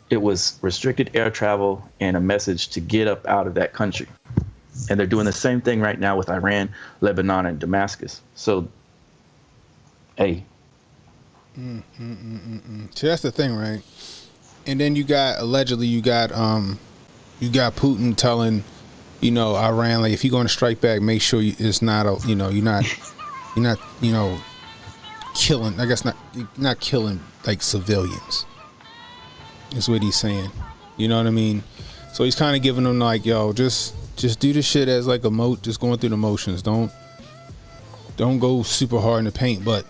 it was restricted air travel and a message to get up out of that country. And they're doing the same thing right now with Iran, Lebanon, and Damascus. So, hey. So that's the thing, right? And then you got Putin telling, Iran, like, if you're going to strike back, make sure it's not you're not killing. I guess not killing like civilians. Is what he's saying. You know what I mean? So he's kind of giving them like, yo, just do the shit as like just going through the motions. Don't go super hard in the paint, but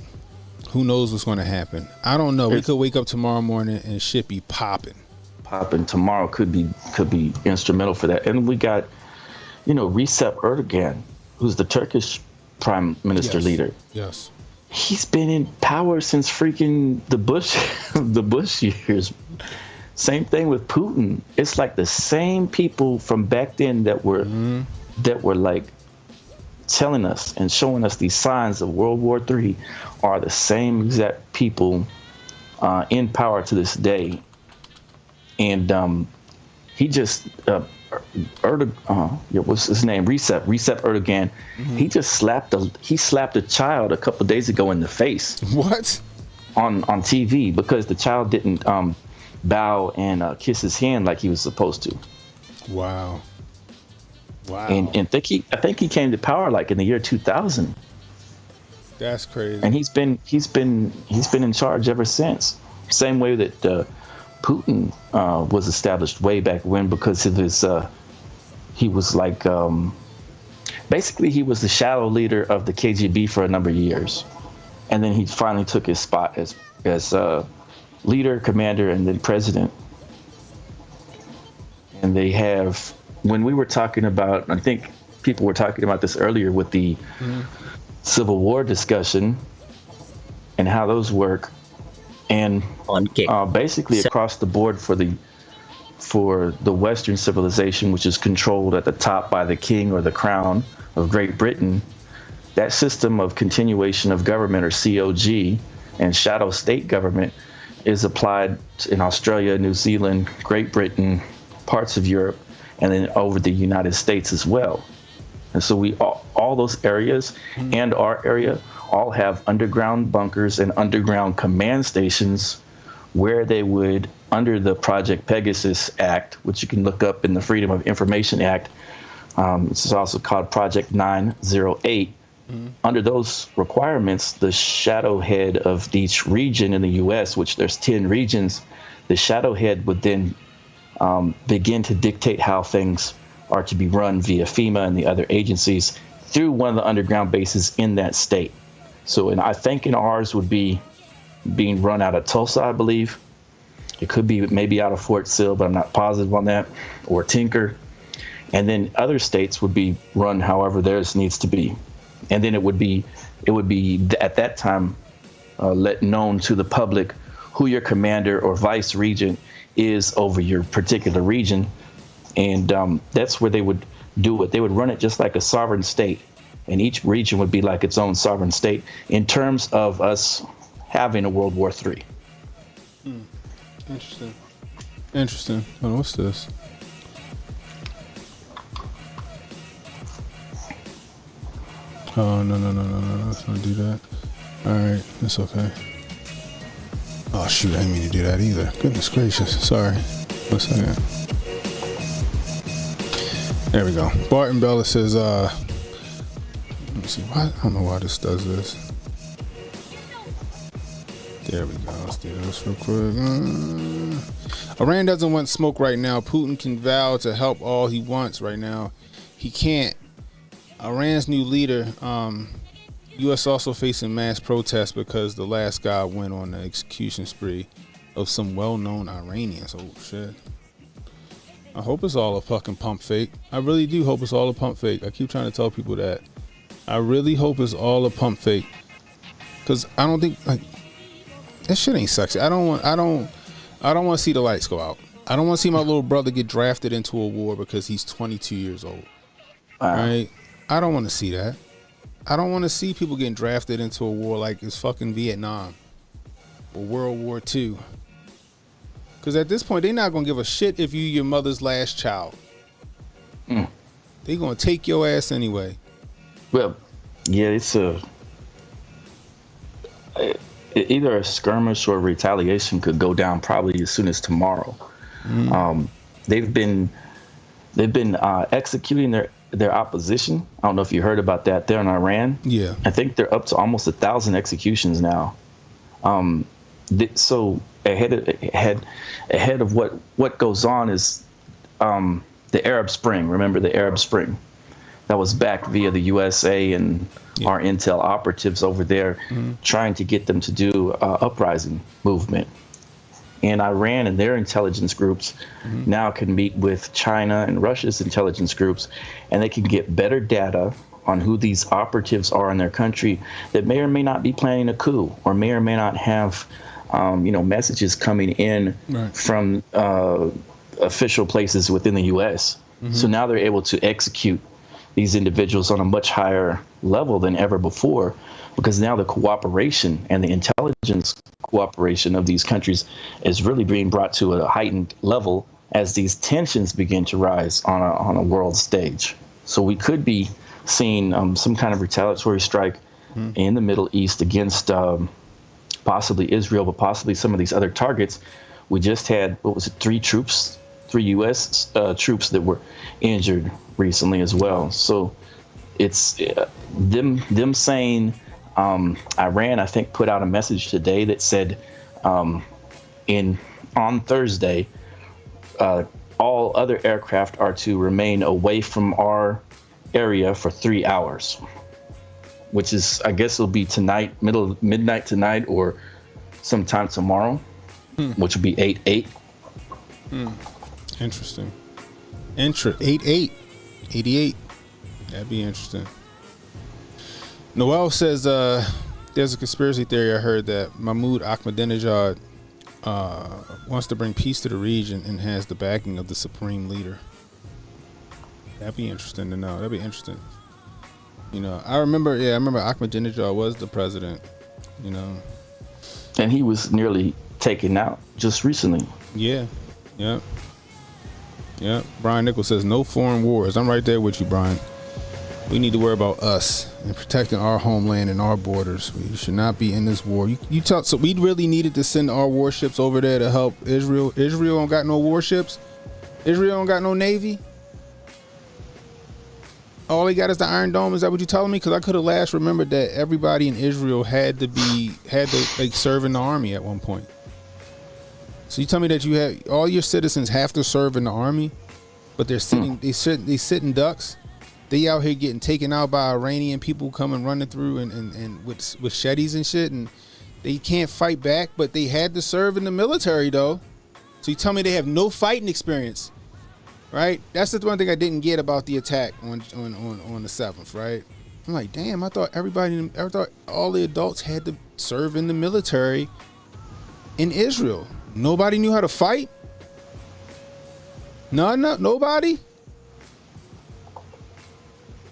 who knows what's going to happen? I don't know. We could wake up tomorrow morning and shit be popping. popping tomorrow could be instrumental for that. And we got, Recep Erdogan, who's the Turkish prime minister leader. Yes. He's been in power since freaking the Bush years. Same thing with Putin. It's like the same people from back then that were like telling us and showing us these signs of World War III are the same exact people in power to this day. And he just what's his name? Recep Erdogan. He just slapped a child a couple of days ago in the face. What? On TV because the child didn't bow and kiss his hand like he was supposed to. Wow. And I think he came to power like in the year 2000. That's crazy. And he's been in charge ever since. Same way that Putin was established way back when because of his he was like basically he was the shadow leader of the KGB for a number of years, and then he finally took his spot as leader, commander, and then president. And they have, when we were talking about, I think people were talking about this earlier with the Civil War discussion and how those work. And basically across the board for the Western civilization, which is controlled at the top by the king or the crown of Great Britain, that system of continuation of government, or COG, and shadow state government is applied in Australia, New Zealand, Great Britain, parts of Europe, and then over the United States as well. And so all those areas and our area all have underground bunkers and underground command stations where they would, under the Project Pegasus Act, which you can look up in the Freedom of Information Act, it's also called Project 908. Under those requirements, the shadow head of each region in the U.S., which there's 10 regions, the shadow head would then begin to dictate how things are to be run via FEMA and the other agencies through one of the underground bases in that state. So, and I think ours would be being run out of Tulsa, I believe. It could be maybe out of Fort Sill, but I'm not positive on that, or Tinker. And then other states would be run however theirs needs to be. And then it would be at that time let known to the public who your commander or vice regent is over your particular region. And that's where they would do it. They would run it just like a sovereign state. And each region would be like its own sovereign state in terms of us having a World War III. Interesting. Oh, what's this? Oh, no. Let's not do that. All right. That's okay. Oh, shoot. I didn't mean to do that either. Goodness gracious. Sorry. 1 second. There we go. Barton Bella says, let me see. Why? I don't know why this does this. There we go. Let's do this real quick. Iran doesn't want smoke right now. Putin can vow to help all he wants right now. He can't. Iran's new leader, U.S. also facing mass protests because the last guy went on an execution spree of some well-known Iranians. Oh, shit. I hope it's all a fucking pump fake. I really do hope it's all a pump fake. I keep trying to tell people that. I really hope it's all a pump fake. Because I don't think, like, that shit ain't sexy. I don't want to see the lights go out. I don't want to see my little brother get drafted into a war because he's 22 years old. Right? I don't want to see that. I don't want to see people getting drafted into a war like it's fucking Vietnam or World War II. Because at this point, they're not going to give a shit if you're your mother's last child. They're going to take your ass anyway. Well, yeah, it's either a skirmish or retaliation could go down probably as soon as tomorrow. They've been executing their opposition. I don't know if you heard about that. They're in Iran. Yeah, I think they're up to almost 1,000 executions now. So ahead of what goes on is the Arab Spring. Remember the Arab Spring? That was backed via the USA and our intel operatives over there, trying to get them to do uprising movement. And Iran and their intelligence groups now can meet with China and Russia's intelligence groups, and they can get better data on who these operatives are in their country that may or may not be planning a coup, or may or may not have, messages coming in from official places within the U.S. So now they're able to execute these individuals on a much higher level than ever before, because now the cooperation and the intelligence cooperation of these countries is really being brought to a heightened level as these tensions begin to rise on a world stage. So we could be seeing some kind of retaliatory strike in the Middle East against possibly Israel, but possibly some of these other targets. We just had, 3 U.S. troops that were injured recently as well. So it's them saying, Iran, I think, put out a message today that said on Thursday, all other aircraft are to remain away from our area for 3 hours, which is, I guess it'll be tonight, midnight tonight, or sometime tomorrow, which will be 8/8. Interesting. 8/8. 88. That'd be interesting. Noel says there's a conspiracy theory I heard that Mahmoud Ahmadinejad wants to bring peace to the region and has the backing of the supreme leader. That'd be interesting to know. That'd be interesting. I remember Ahmadinejad was the president, And he was nearly taken out just recently. Yeah. Brian Nichols says no foreign wars. I'm right there with you, Brian. We need to worry about us and protecting our homeland and our borders. We should not be in this war. So we really needed to send our warships over there to help Israel. Israel don't got no warships. Israel don't got no navy. All they got is the Iron Dome. Is that what you're telling me? Because I could have last remembered that everybody in Israel had to serve in the army at one point. So you tell me that you have all your citizens have to serve in the army, but they're sitting they sit in ducks. They out here getting taken out by Iranian people coming running through and with machetes and shit, and they can't fight back, but they had to serve in the military though. So you tell me they have no fighting experience, right? That's the one thing I didn't get about the attack on the 7th, right? I'm like, damn, I thought all the adults had to serve in the military in Israel. Nobody knew how to fight? Nobody?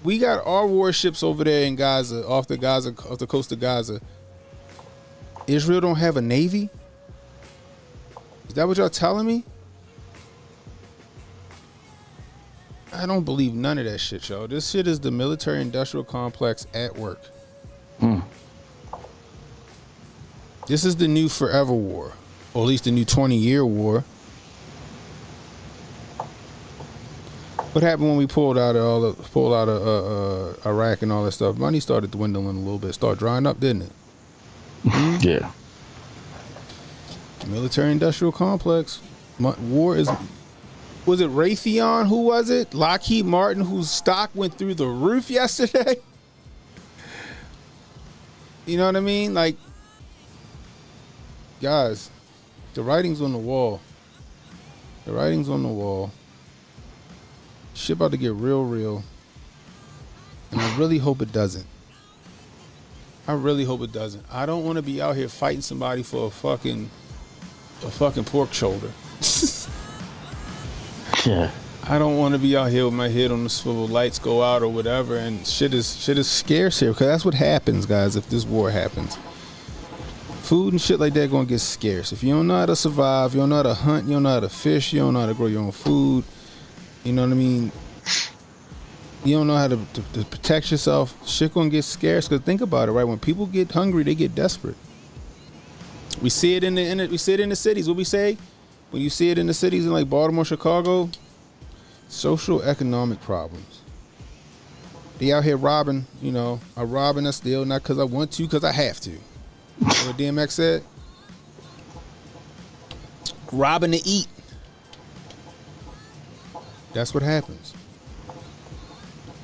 We got our warships over there in Gaza, off the coast of Gaza. Israel don't have a navy? Is that what y'all telling me? I don't believe none of that shit, y'all. This shit is the military industrial complex at work. This is the new forever war, or at least the new 20-year war. What happened when we pulled out of Iraq and all that stuff? Money started dwindling a little bit, started drying up, didn't it? Yeah. Military industrial complex. War is. Was it Raytheon? Who was it? Lockheed Martin, whose stock went through the roof yesterday? You know what I mean? Like, guys, the writing's on the wall. The writing's on the wall. Shit about to get real. And I really hope it doesn't. I don't want to be out here fighting somebody for a fucking pork shoulder. Yeah. I don't want to be out here with my head on the swivel, lights go out or whatever, and shit is scarce here, because that's what happens, guys, if this war happens. Food and shit like that gonna get scarce. If you don't know how to survive, you don't know how to hunt, you don't know how to fish, you don't know how to grow your own food, you know what I mean? You don't know how to protect yourself, shit gonna get scarce. Because think about it, right? When people get hungry, they get desperate. We see it in the cities. What we say? When you see it in the cities in like Baltimore, Chicago, social economic problems. They out here robbing, I'm robbing, I steal, not because I want to, because I have to. You know what DMX said? Robbing to eat. That's what happens.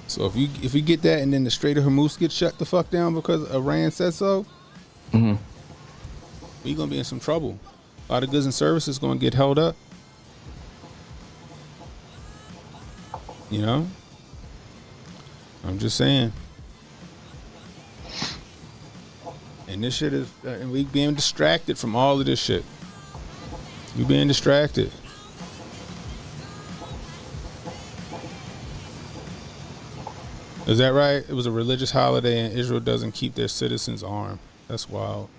So if we get that and then the Strait of Hormuz gets shut the fuck down because Iran said so, we're gonna be in some trouble. A lot of goods and services going to get held up. You know? I'm just saying. And this shit is, and we being distracted from all of this shit. We being distracted. Is that right? It was a religious holiday and Israel doesn't keep their citizens armed. That's wild.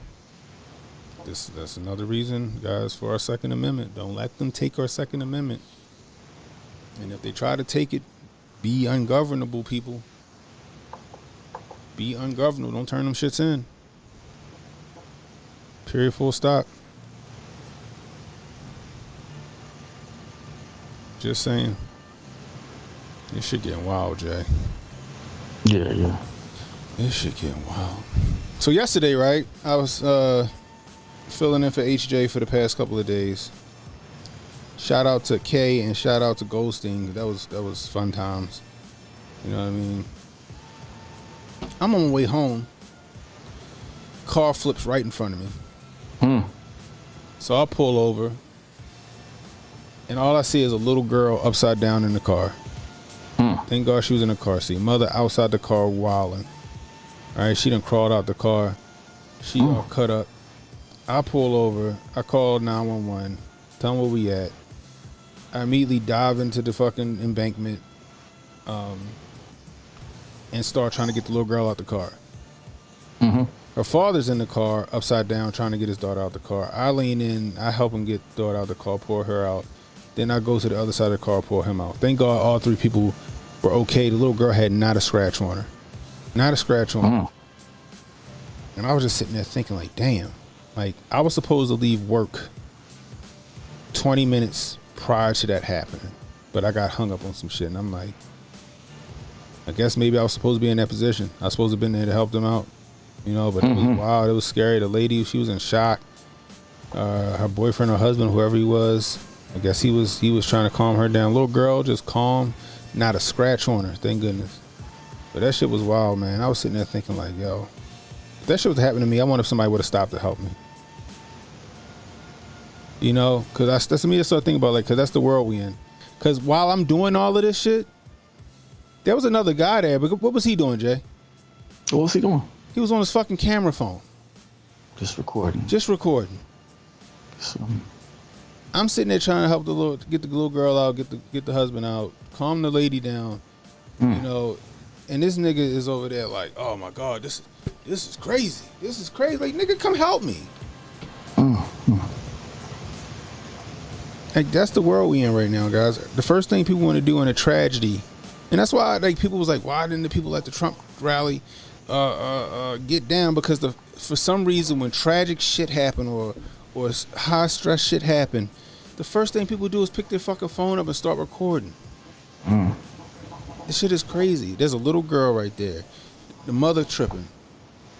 That's another reason, guys, for our Second Amendment. Don't let them take our Second Amendment. And if they try to take it, be ungovernable, people. Be ungovernable. Don't turn them shits in. Period, full stop. Just saying. This shit getting wild, Jay. Yeah. This shit getting wild. So yesterday, right, I was filling in for HJ for the past couple of days. Shout out to Kay and shout out to Goldstein. That was fun times. You know what I mean? I'm on my way home. Car flips right in front of me. So I pull over, and all I see is a little girl upside down in the car. Thank God she was in a car seat. Mother outside the car wilding. All right, she done crawled out the car. She all cut up. I pull over. I call 911. Tell them where we at. I immediately dive into the fucking embankment and start trying to get the little girl out the car. Her father's in the car, upside down, trying to get his daughter out the car. I lean in. I help him get the daughter out the car, pour her out. Then I go to the other side of the car, pour him out. Thank God all three people were okay. The little girl had not a scratch on her. Not a scratch on her. And I was just sitting there thinking like, damn. Like, I was supposed to leave work 20 minutes prior to that happening. But I got hung up on some shit. And I'm like, I guess maybe I was supposed to be in that position. I was supposed to have been there to help them out. You know, but it was wild. It was scary. The lady, she was in shock. Her boyfriend or husband, whoever he was, I guess he was trying to calm her down. Little girl, just calm. Not a scratch on her, thank goodness. But that shit was wild, man. I was sitting there thinking like, yo, if that shit was happening to me, I wonder if somebody would have stopped to help me. You know, because that's me to start thinking about, like, because that's the world we in. Because while I'm doing all of this shit, there was another guy there. But what was he doing, Jay? What was he doing? He was on his fucking camera phone. Just recording. I'm sitting there trying to help get the little girl out, get the husband out, calm the lady down, you know, and this nigga is over there like, oh my God, this is crazy. This is crazy. Like, nigga, come help me. Like, that's the world we in right now, guys. The first thing people want to do in a tragedy, and that's why, like, people was like, why didn't the people at the Trump rally get down? Because for some reason, when tragic shit happen or high stress shit happen, the first thing people do is pick their fucking phone up and start recording. This shit is crazy. There's a little girl right there. The mother tripping.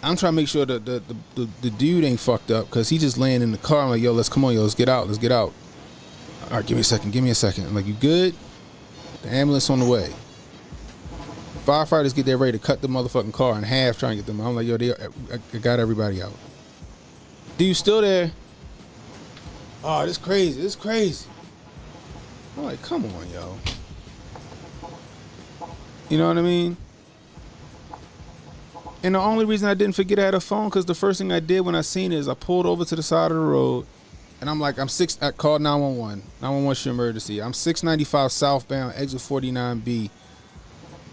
I'm trying to make sure that the dude ain't fucked up because he just laying in the car. I'm like, yo, let's get out. All right, give me a second. I'm like, you good? The ambulance on the way. Firefighters get there ready to cut the motherfucking car in half trying to get them. I'm like, yo, I got everybody out. Dude still there. Oh, this crazy. I'm like, come on, yo. You know what I mean? And the only reason I didn't forget I had a phone, because the first thing I did when I seen it is I pulled over to the side of the road, and I'm like, I called 911. 911's your emergency. I'm 695 southbound, exit 49B.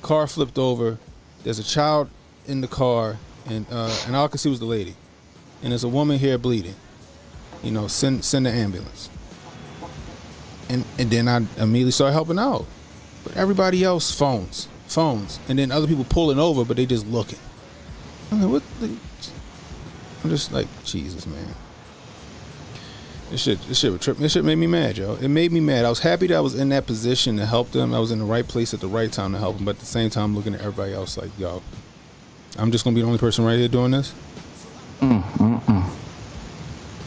Car flipped over. There's a child in the car, and all I could see was the lady. And there's a woman here bleeding. You know, send the ambulance. And then I immediately started helping out. But everybody else, phones. And then other people pulling over, but they just looking. I'm like, I'm just like, Jesus, man. This shit would trip. This shit made me mad, yo. It made me mad. I was happy that I was in that position to help them. I was in the right place at the right time to help them. But at the same time, looking at everybody else like, yo, I'm just gonna be the only person right here doing this.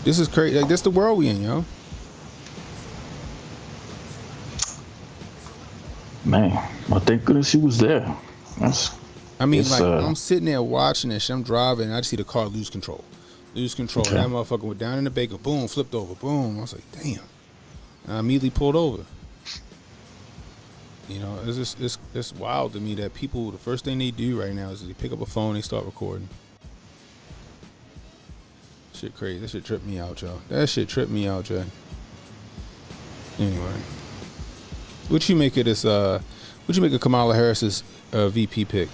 This is crazy. Like, that's the world we in, yo. Man, I thank goodness she was there. I'm sitting there watching this shit. I'm driving, and I just see the car lose control. Lose control. Okay. That motherfucker went down in the baker. Boom, flipped over. Boom. I was like, damn. And I immediately pulled over. You know, it's wild to me that people, the first thing they do right now is they pick up a phone, they start recording. Shit crazy. That shit tripped me out, y'all. That shit tripped me out, Jay. Anyway. What you make of this, what you make of Kamala Harris's VP pick?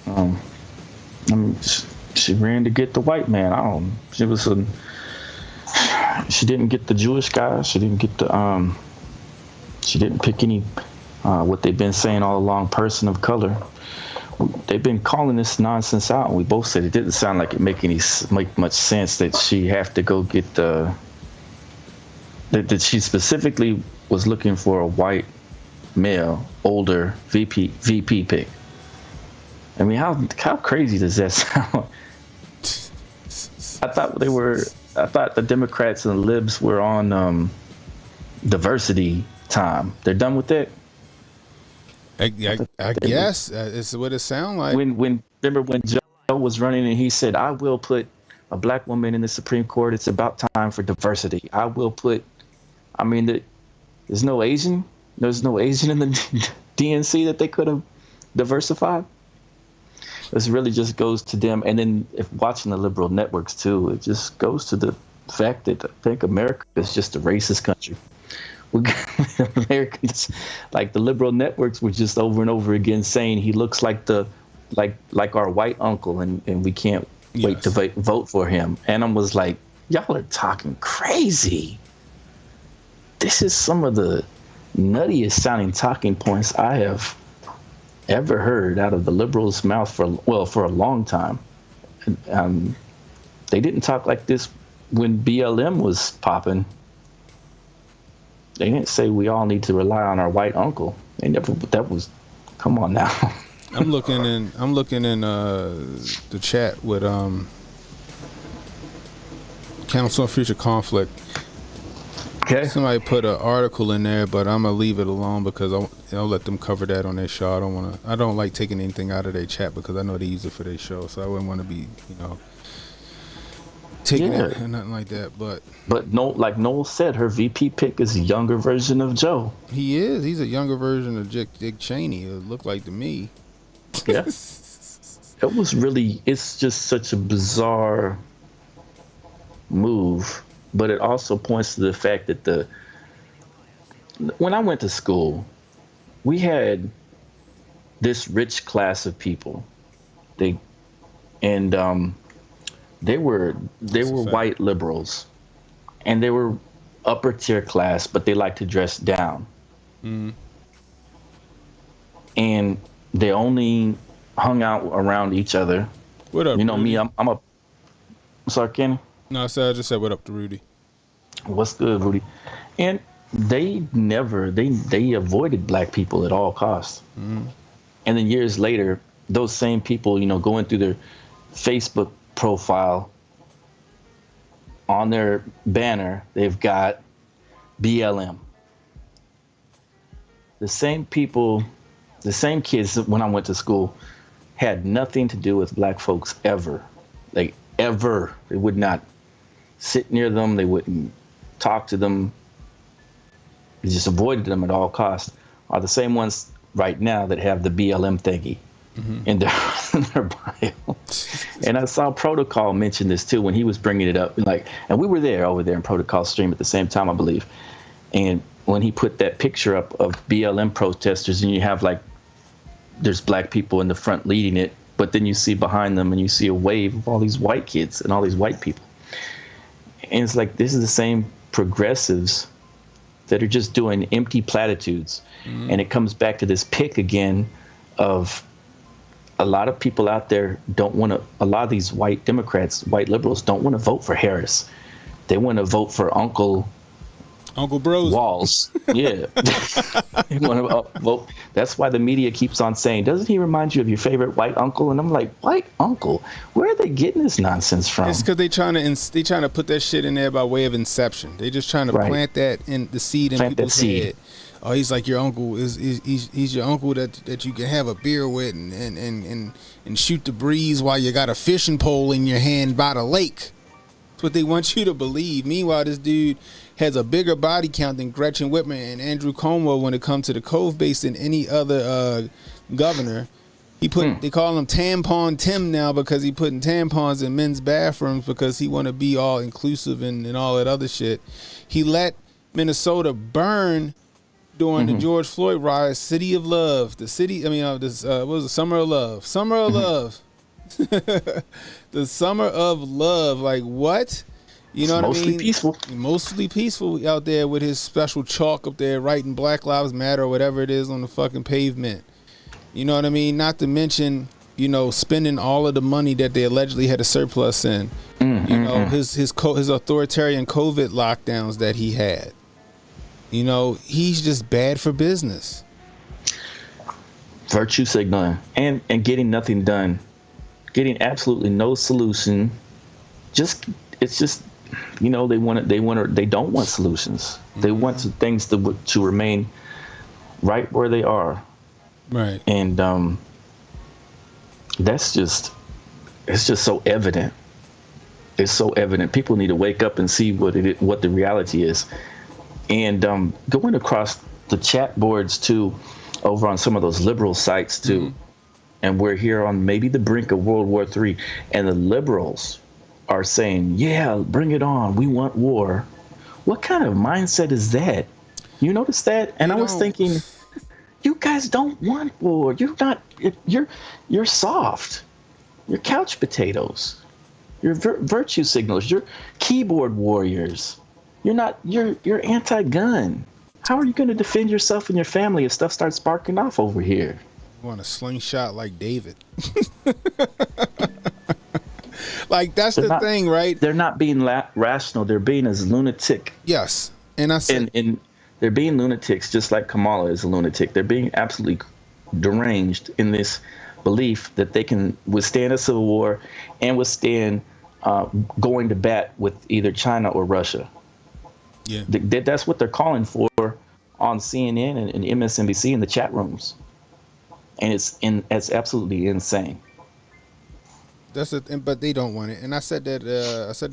I mean, she ran to get the white man. She didn't get the Jewish guy. She didn't get the, she didn't pick any, what they've been saying all along, person of color. They've been calling this nonsense out, and we both said it didn't sound like it make much sense that she have to go get that she specifically was looking for a white male, older VP pick. I mean, how crazy does that sound? I thought the Democrats and the libs were on diversity time. They're done with that. I guess it's what it sounds like. Remember when Joe was running and he said, "I will put a black woman in the Supreme Court. It's about time for diversity. I will put." I mean, there's no Asian. There's no Asian in the DNC that they could have diversified. This really just goes to them. And then if watching the liberal networks too, it just goes to the fact that I think America is just a racist country. We got Americans, like the liberal networks were just over and over again saying he looks like like our white uncle, and we can't wait to vote for him. And I was like, y'all are talking crazy. This is some of the nuttiest sounding talking points I have ever heard out of the liberals' mouth for a long time. They didn't talk like this when BLM was popping. They didn't say we all need to rely on our white uncle. They never. That was, come on now. I'm looking in the chat with Council on Future Conflict. Okay. Somebody put an article in there, but I'm gonna leave it alone because I'll let them cover that on their show. I don't like taking anything out of their chat because I know they use it for their show, so I wouldn't want to be, taking it and nothing like that. But no, like Noel said, her VP pick is a younger version of Joe. He is. He's a younger version of Dick Cheney. It looked like to me. Yeah. It was really. It's just such a bizarre move. But it also points to the fact that when I went to school, we had this rich class of people. They were white liberals, and they were upper tier class, but they liked to dress down. Mm. And they only hung out around each other. What up, Rudy? Me, I'm sorry, Kenny? No, I just said what up to Rudy. What's good, Rudy? And they avoided black people at all costs. Mm. And then years later, those same people, going through their Facebook profile, on their banner, they've got BLM. The same people, the same kids when I went to school had nothing to do with black folks ever. Like, ever. They would not sit near them. They wouldn't talk to them. They just avoided them at all costs. Are the same ones right now that have the BLM thingy in their bio. And I saw Protocol mention this too when he was bringing it up. And we were over there in Protocol stream at the same time, I believe. And when he put that picture up of BLM protesters, and you have there's black people in the front leading it, but then you see behind them and you see a wave of all these white kids and all these white people. And it's like, this is the same progressives that are just doing empty platitudes. Mm-hmm. And it comes back to this pick again of a lot of people out there a lot of these white Democrats, white liberals don't want to vote for Harris. They want to vote for Uncle Bros Walls. Yeah. They want to vote. That's why the media keeps on saying, doesn't he remind you of your favorite white uncle? And I'm like, white uncle? Where are they getting this nonsense from? It's because they trying to put that shit in there by way of inception. They just trying to plant that in the seed in people's head oh, he's like your uncle. He's your uncle that you can have a beer with and shoot the breeze while you got a fishing pole in your hand by the lake. That's what they want you to believe. Meanwhile, this dude has a bigger body count than Gretchen Whitmer and Andrew Cuomo when it comes to the Cove base than any other governor. They call him Tampon Tim now because he putting tampons in men's bathrooms because he want to be all inclusive and all that other shit. He let Minnesota burn during the George Floyd riots. City of Love, what was it? Summer of Love, the Summer of Love. Like what? You know what I mean? Mostly peaceful. Mostly peaceful out there with his special chalk up there writing Black Lives Matter or whatever it is on the fucking pavement. You know what I mean? Not to mention, spending all of the money that they allegedly had a surplus in. His authoritarian COVID lockdowns that he had. He's just bad for business. Virtue signaling and getting nothing done, getting absolutely no solution. They don't want solutions. They want things to remain right where they are. Right. And it's just so evident. It's so evident. People need to wake up and see what the reality is. And going across the chat boards too, over on some of those liberal sites too, and we're here on maybe the brink of World War III, and the liberals are saying, "Yeah, bring it on. We want war." What kind of mindset is that? You notice that? And I was thinking, you guys don't want war. You're soft. You're couch potatoes. You're virtue signals. You're keyboard warriors. You're anti-gun. How are you going to defend yourself and your family if stuff starts sparking off over here? You want a slingshot like David. Like that's the thing, right? They're not being rational. They're being as lunatic. Yes. And I said, and they're being lunatics, just like Kamala is a lunatic. They're being absolutely deranged in this belief that they can withstand a civil war and withstand going to bat with either China or Russia. Yeah, that's what they're calling for on CNN and MSNBC in the chat rooms, and it's absolutely insane. That's it, but they don't want it. And I said that.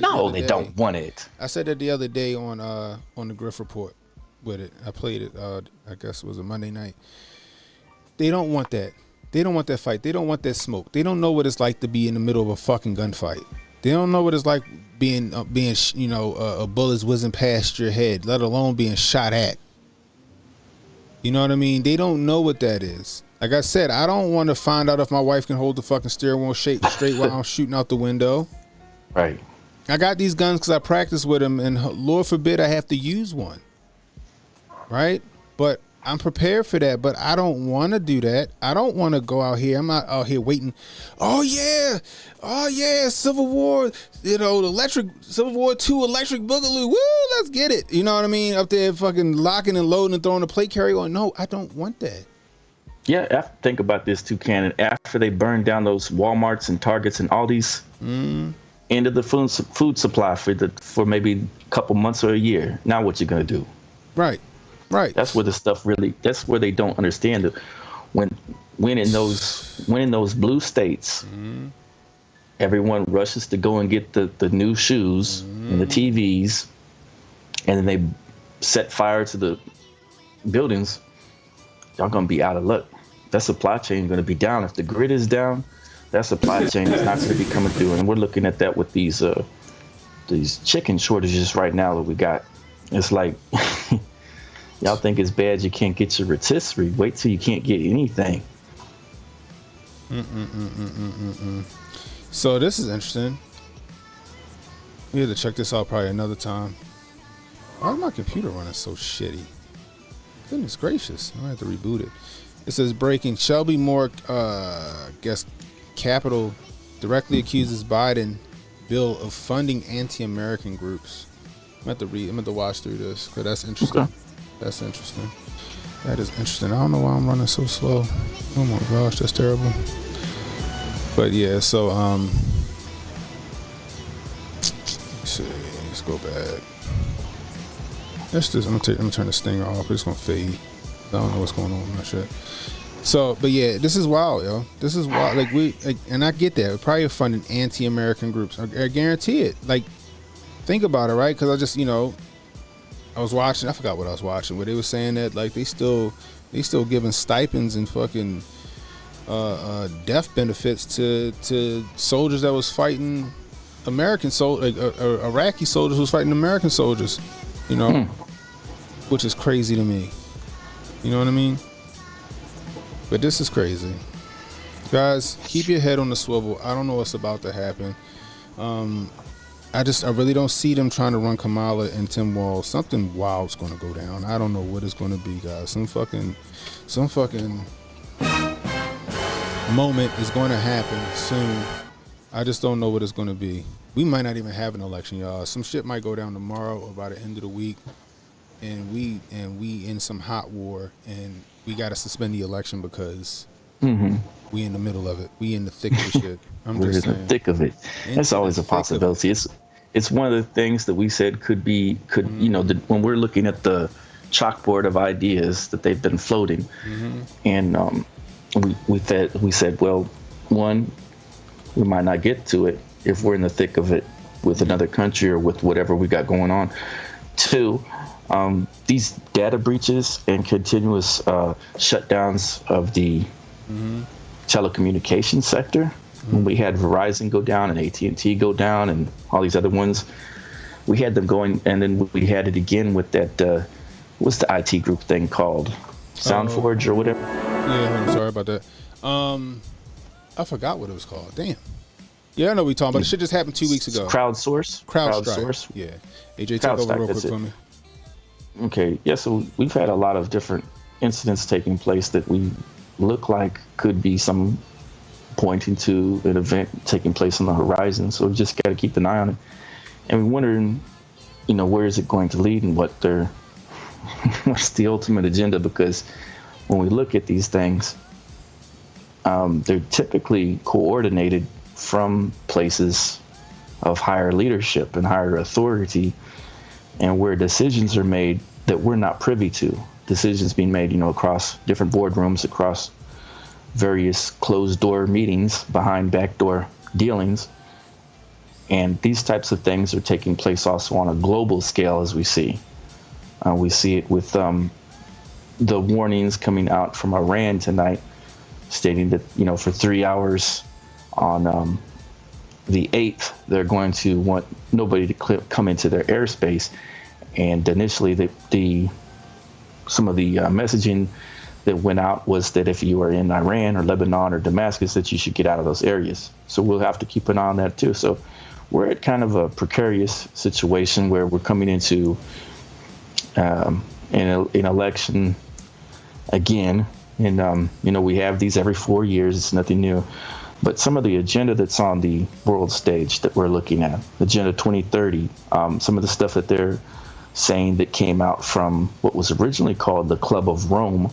No, they don't want it. I said that the other day on the Griff Report. With it, I played it. I guess it was a Monday night. They don't want that. They don't want that fight. They don't want that smoke. They don't know what it's like to be in the middle of a fucking gunfight. They don't know what it's like being bullets whizzing past your head, let alone being shot at. You know what I mean? They don't know what that is. Like I said, I don't want to find out if my wife can hold the fucking steering wheel straight while I'm shooting out the window. Right. I got these guns because I practice with them, and Lord forbid I have to use one. Right? But I'm prepared for that, but I don't want to do that. I don't want to go out here. I'm not out here waiting. Oh yeah, Civil War, Civil War II electric boogaloo. Woo, let's get it. You know what I mean? Up there fucking locking and loading and throwing the plate carrier on. No, I don't want that. Yeah, I think about this too, Cannon. After they burned down those Walmarts and Targets and all these end of the food supply for maybe a couple months or a year. Now what you gonna do? Right. That's where the stuff really. That's where they don't understand it. When in those blue states, everyone rushes to go and get the new shoes and the TVs, and then they set fire to the buildings. Y'all gonna be out of luck. That supply chain is gonna be down. If the grid is down, that supply chain is not gonna be coming through. And we're looking at that with these chicken shortages right now that we got. It's like. Y'all think it's bad you can't get your rotisserie. Wait till you can't get anything. So this is interesting. We have to check this out probably another time. Why is my computer running so shitty? Goodness gracious. I'm going to have to reboot it. It says breaking. Shelby Moore, Capitol directly accuses Biden bill of funding anti-American groups. I'm going to have to watch through this because that's interesting. Okay. That's interesting. That is interesting. I don't know why I'm running so slow. Oh my gosh, that's terrible. But yeah, so let's see. Let's go back. Let's just. I'm gonna turn the stinger off. It's gonna fade. I don't know what's going on with my shit. So, but yeah, this is wild, yo. This is wild. And I get that. We're probably funding anti-American groups. I guarantee it. Like, think about it, right? Because I just, I was watching. I forgot what I was watching, but they were saying that like they still giving stipends and fucking death benefits to soldiers that was fighting American Iraqi soldiers who was fighting American soldiers, which is crazy to me. You know what I mean? But this is crazy. Guys, keep your head on the swivel. I don't know what's about to happen. I really don't see them trying to run Kamala and Tim Walz. Something wild's gonna go down. I don't know what it's gonna be, guys. Some fucking moment is gonna happen soon. I just don't know what it's gonna be. We might not even have an election, y'all. Some shit might go down tomorrow or by the end of the week, and we in some hot war, and we gotta suspend the election because we in the middle of it. We in the thick of the shit. We're in the thick of it. That's always a possibility. It's one of the things that we said could when we're looking at the chalkboard of ideas that they've been floating, and we said, well, one, we might not get to it if we're in the thick of it with another country or with whatever we got going on. Two, these data breaches and continuous shutdowns of the telecommunications sector. When we had Verizon go down and AT&T go down and all these other ones, we had them going, and then we had it again with that, what's the IT group thing called? SoundForge or whatever? Yeah, I'm sorry about that. I forgot what it was called. Damn. Yeah, I know what we're talking about. This shit just happened 2 weeks ago. CrowdSource. Yeah. AJ, take over real quick for me. Okay, yeah, so we've had a lot of different incidents taking place that we look like could be some pointing to an event taking place on the horizon. So we just got to keep an eye on it. And we're wondering, where is it going to lead and what's the ultimate agenda? Because when we look at these things, they're typically coordinated from places of higher leadership and higher authority, and where decisions are made that we're not privy to. Decisions being made, across different boardrooms, across various closed-door meetings, behind backdoor dealings. And these types of things are taking place also on a global scale, as we see. We see it with the warnings coming out from Iran tonight, stating that, for 3 hours on the 8th, they're going to want nobody to come into their airspace. And initially, some of the messaging that went out was that if you are in Iran or Lebanon or Damascus, that you should get out of those areas. So we'll have to keep an eye on that too. So we're at kind of a precarious situation where we're coming into an election again. And, we have these every 4 years. It's nothing new. But some of the agenda that's on the world stage that we're looking at, Agenda 2030, some of the stuff that they're saying that came out from what was originally called the Club of Rome,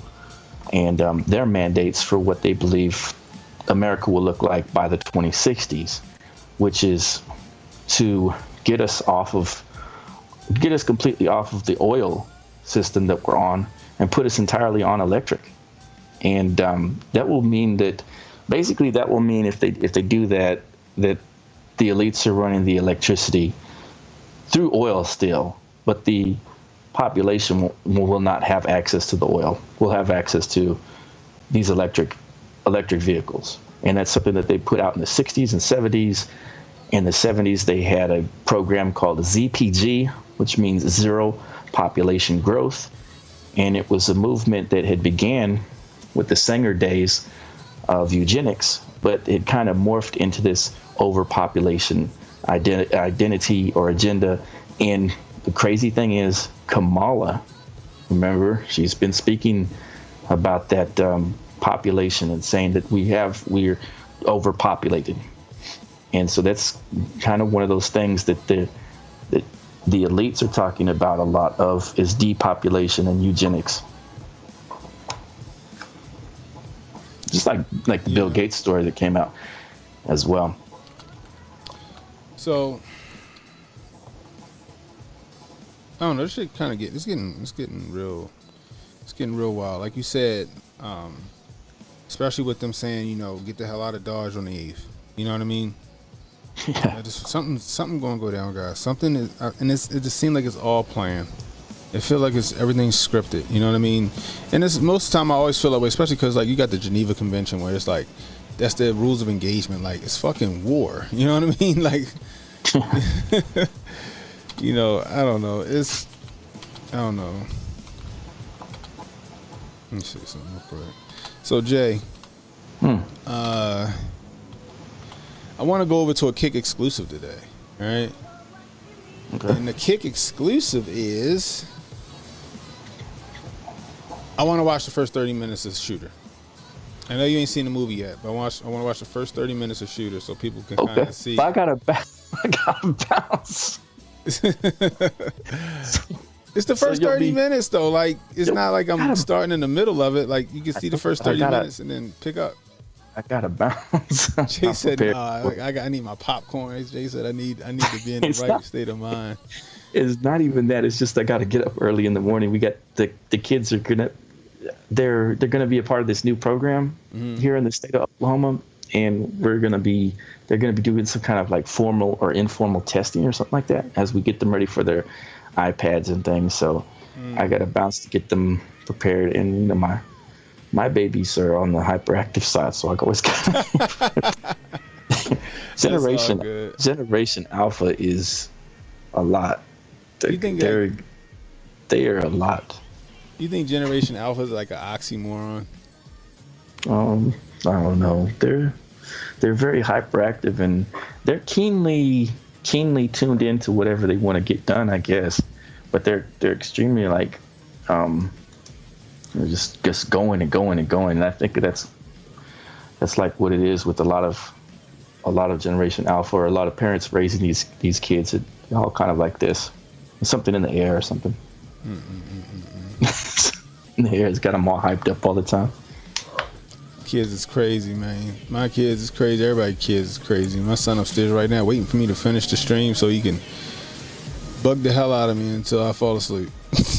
and their mandates for what they believe America will look like by the 2060s, which is to get us completely off of the oil system that we're on and put us entirely on electric. And that will mean that if they do that the elites are running the electricity through oil still, but the population will not have access to the oil. We'll have access to these electric vehicles. And that's something that they put out in the 60s and 70s. In the 70s, they had a program called ZPG, which means Zero Population Growth. And it was a movement that had began with the Sanger days of eugenics, but it kind of morphed into this overpopulation identity or agenda. And the crazy thing is, Kamala, remember, she's been speaking about that population and saying that we're overpopulated. And so that's kind of one of those things that the elites are talking about a lot of, is depopulation and eugenics. Just like the Bill Gates story that came out as well. So I don't know. This shit kind of it's getting real It's getting real wild. Like you said, especially with them saying, you know, get the hell out of Dodge on the 8th. You know what I mean? Yeah. Just something going to go down, guys. Something is, and it just seems like it's all planned. It feels like everything's scripted. You know what I mean? And it's most of the time I always feel that way, especially because like you got the Geneva Convention where it's like that's the rules of engagement. Like it's fucking war. You know what I mean? Like, you know, I don't know. I don't know. Let me see something real quick. So Jay, I want to go over to a Kick exclusive today. All right. Okay. And the Kick exclusive is I want to watch the first 30 minutes of Shooter. I know you ain't seen the movie yet, but I want to watch the first 30 minutes of Shooter so people can kind of see. I gotta bounce. It's the first 30 minutes though. Like it's not like I'm starting in the middle of it. Like you can see the first 30 minutes and then pick up. I gotta bounce. Jay said, "Nah, I need my popcorn." Jay said, "I need to be in the right state of mind." It's not even that. It's just I gotta get up early in the morning. We got the kids are they're gonna be a part of this new program here in the state of Oklahoma, and they're gonna be doing some kind of like formal or informal testing or something like that as we get them ready for their iPads and things. So I gotta bounce to get them prepared, and you know my babies are on the hyperactive side, so I always got Generation Alpha is a lot. They are a lot. You think Generation Alpha is like an oxymoron? I don't know. They're very hyperactive and they're keenly tuned into whatever they want to get done, I guess. But they're extremely like just going and going and going. And I think that's like what it is with a lot of Generation Alpha or a lot of parents raising these kids. It's all kind of like this. There's something in the air or something. In the air, it's got them all hyped up all the time. Kids is crazy, man. My kids is crazy. Everybody's kids is crazy. My son upstairs right now waiting for me to finish the stream so he can bug the hell out of me until I fall asleep.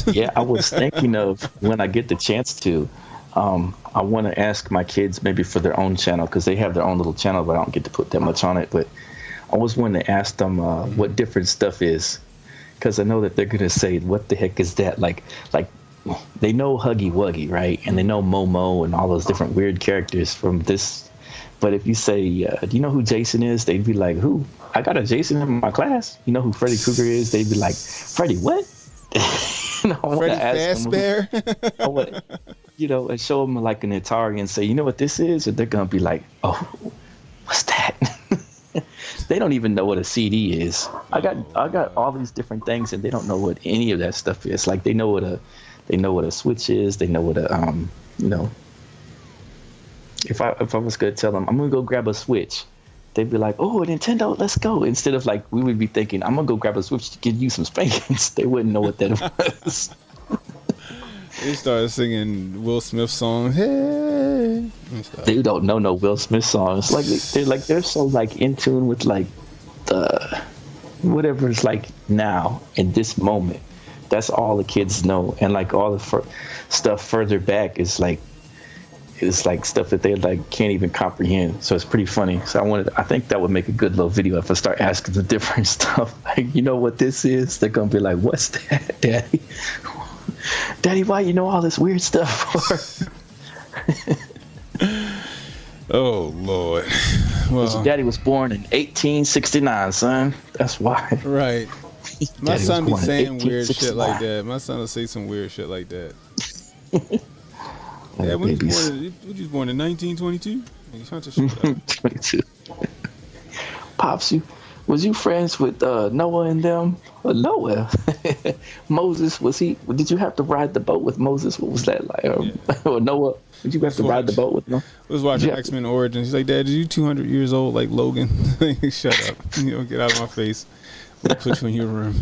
Yeah, I was thinking of when I get the chance to, I want to ask my kids maybe for their own channel because they have their own little channel, but I don't get to put that much on it. But I was wanting to ask them what different stuff is because I know that they're gonna say, "What the heck is that?" Like they know Huggy Wuggy, right? And they know Momo and all those different weird characters from this. But if you say, "Do you know who Jason is?" They'd be like, "Who? I got a Jason in my class." You know who Freddy Krueger is? They'd be like, "Freddy what?" Freddy Fazbear? And show them like an Atari and say, "You know what this is?" And they're gonna be like, "Oh, what's that?" They don't even know what a CD is. I got all these different things, and they don't know what any of that stuff is. Like they know what a Switch is. They know what a If I was gonna tell them I'm gonna go grab a Switch, they'd be like, "Oh, Nintendo, let's go." Instead of like we would be thinking, "I'm gonna go grab a Switch to give you some spankings." They wouldn't know what that was. They started singing Will Smith songs. Hey, they don't know no Will Smith songs. They're so like in tune with like the whatever's like now in this moment. That's all the kids know, and like all the stuff further back is like stuff that they like can't even comprehend. So it's pretty funny. So I think that would make a good little video if I start asking the different stuff. Like, you know what this is? They're gonna be like, "What's that, Daddy? Daddy, why you know all this weird stuff for?" Oh Lord. Well, Daddy was born in 1869, son. That's why. Right. My son be saying weird shit like that. My son will say some weird shit like that. Yeah, when you was born in 1922? 22. Pops, was you friends with Noah and them? Noah. Moses, did you have to ride the boat with Moses? What was that like? Or Noah, did you have to ride the boat with Noah? I was watching X-Men Origins. He's like, "Dad, are you 200 years old like Logan?" Shut up. Get out of my face. I'll put you in your room.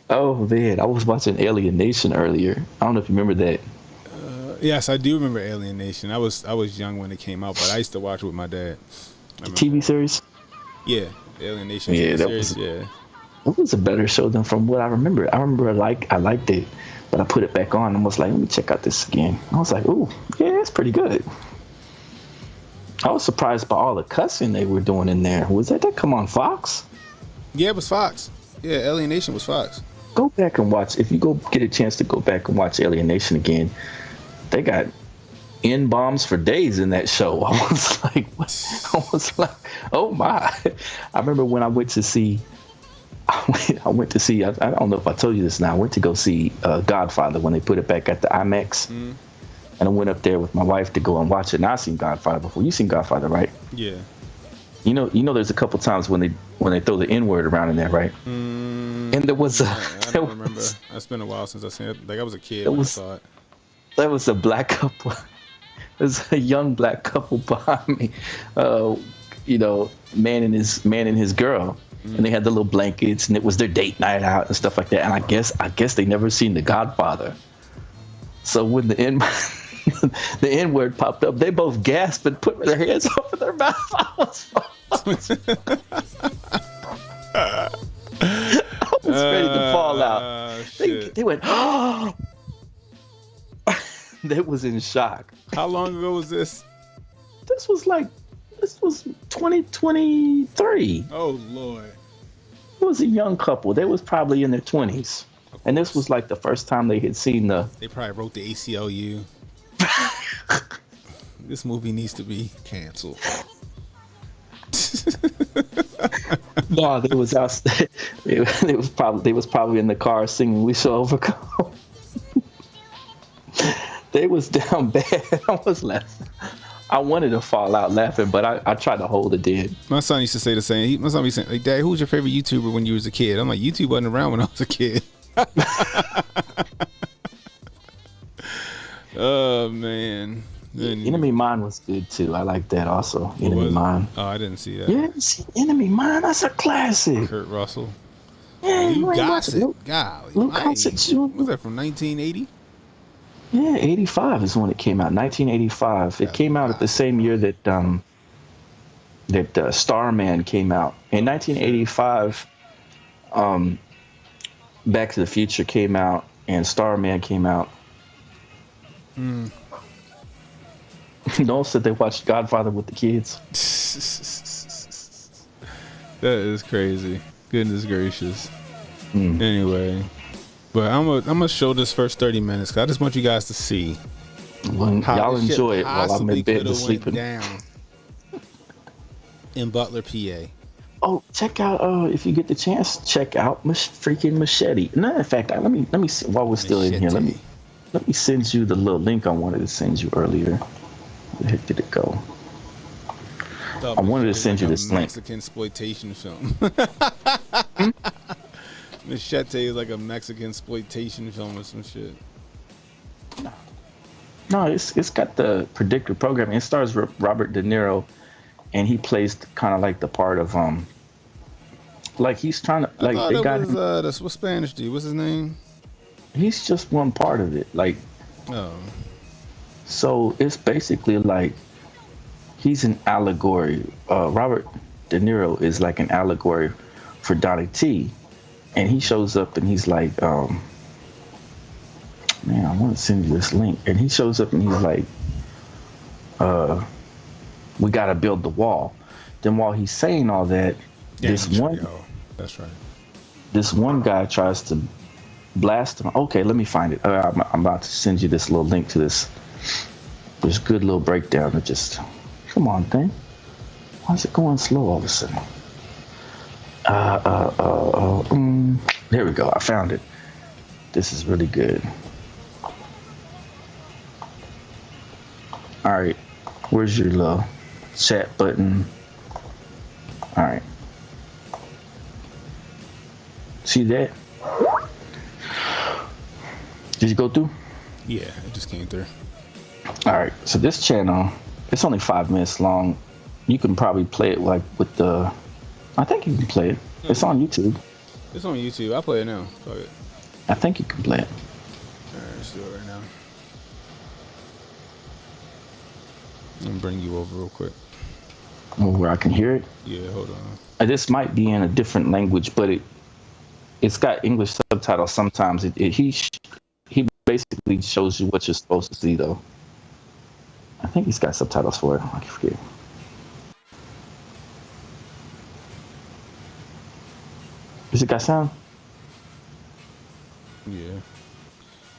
Oh man, I was watching Alien Nation earlier. I don't know if you remember that. Yes, I do remember Alien Nation. I was young when it came out, but I used to watch it with my dad. The TV series? Yeah, Alien Nation TV series. That was But I put it back on and was like, let me check out this again. I was like, ooh, yeah, it's pretty good. I was surprised by all the cussing they were doing in there. Was that come on Fox? Yeah, it was Fox. Yeah, Alienation was Fox. Go back and watch. If you go get a chance to go back and watch Alienation again, they got N-bombs for days in that show. I was like, what? I was like, oh my. I remember when I went to see, I don't know if I told you this now, I went to go see Godfather when they put it back at the IMAX. Mm. And I went up there with my wife to go and watch it. And I seen Godfather before. You seen Godfather, right? Yeah. You know, there's a couple times when they throw the N-word around in there, right? And there was a. I don't remember. It's been a while since I seen it. Like I was a kid when I saw it. There was a black couple. There's a young black couple behind me. Man and his girl, and they had the little blankets, and it was their date night out and stuff like that. And I guess they never seen The Godfather. So when the N-word popped up, they both gasped and put their hands over their mouth. I was ready to fall out. They went, oh! They was in shock. How long ago was this? This was 2023. Oh, Lord. It was a young couple. They was probably in their 20s. And this was like the first time they had seen the... They probably wrote the ACLU. This movie needs to be canceled. No, they was out. They was probably in the car singing "We Shall Overcome." They was down bad. I was laughing. I wanted to fall out laughing, but I tried to hold it in. My son used to say the same. My son used to say, like, "Dad, who was your favorite YouTuber when you was a kid?" I'm like, "YouTube wasn't around when I was a kid." Oh man. Enemy Mine was good too. I like that also. Enemy Mine. Oh, I didn't see that. Yeah, see Enemy Mine. That's a classic. Kurt Russell. Yeah, you got it. Golly, Luke Gossett. Was that from 1980? Yeah, 85 is when it came out. 1985. It came out at the same year that Starman came out. In 1985, Back to the Future came out and Starman came out. Noel said they watched Godfather with the kids. That is crazy. Goodness gracious. Anyway, but I'm gonna show this first 30 minutes because I just want you guys to see. Well, y'all enjoy it while I'm in bed sleeping. Down in Butler, PA. Oh, check out if you get the chance, check out freaking Machete. No, in fact, let me see, while we're still in here. Let me send you the little link I wanted to send you earlier. Where the heck did it go? I wanted to send you this link. Mexican exploitation film. Machete is like a Mexican exploitation film or some shit. No, it's got the Predictive programming. It stars Robert De Niro, and he plays kind of like the part of like he's trying to like they got him. That's what Spanish dude. What's his name? He's just one part of it. Like, oh. So it's basically like he's an allegory. Robert De Niro is like an allegory for Donnie T, and he shows up and he's like, man, I want to send you this link. And he shows up and he's like, we got to build the wall. Then while he's saying all that, that's right. This one guy tries to blast him. Okay, let me find it. I'm about to send you this little link to this good little breakdown of just, come on, thing. Why is it going slow all of a sudden? There we go. I found it. This is really good. All right, where's your little chat button? All right. See that? Did you go through? Yeah, it just came through. All right, so this channel, it's only 5 minutes long. You can probably play it like with the, I think you can play it. It's on YouTube. It's on YouTube. I'll play it now. Fuck it. I think you can play it. All right, let's do it right now. I'm gonna bring you over real quick. Where I can hear it? Yeah, hold on. This might be in a different language, but it's got English subtitles sometimes. He basically shows you what you're supposed to see, though. I think he's got subtitles for it. I forget. Is it got sound? Yeah.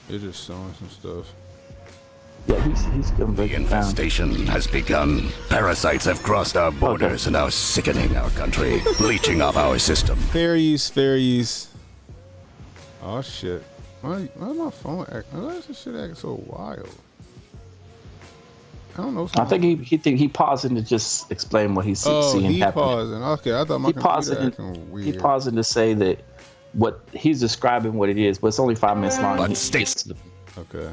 They're just showing some stuff. Yeah, he's gonna break The it down. infestation has begun. Parasites have crossed our borders and are sickening our country, leeching off our system. Fairies. Oh shit. Why my phone why does this shit act so wild? I don't know. I think he pausing to just explain what he's seeing happen. Pausing. Okay, I thought my computer acting weird. He pausing to say that what he's describing what it is, but it's only 5 minutes long. But states Okay.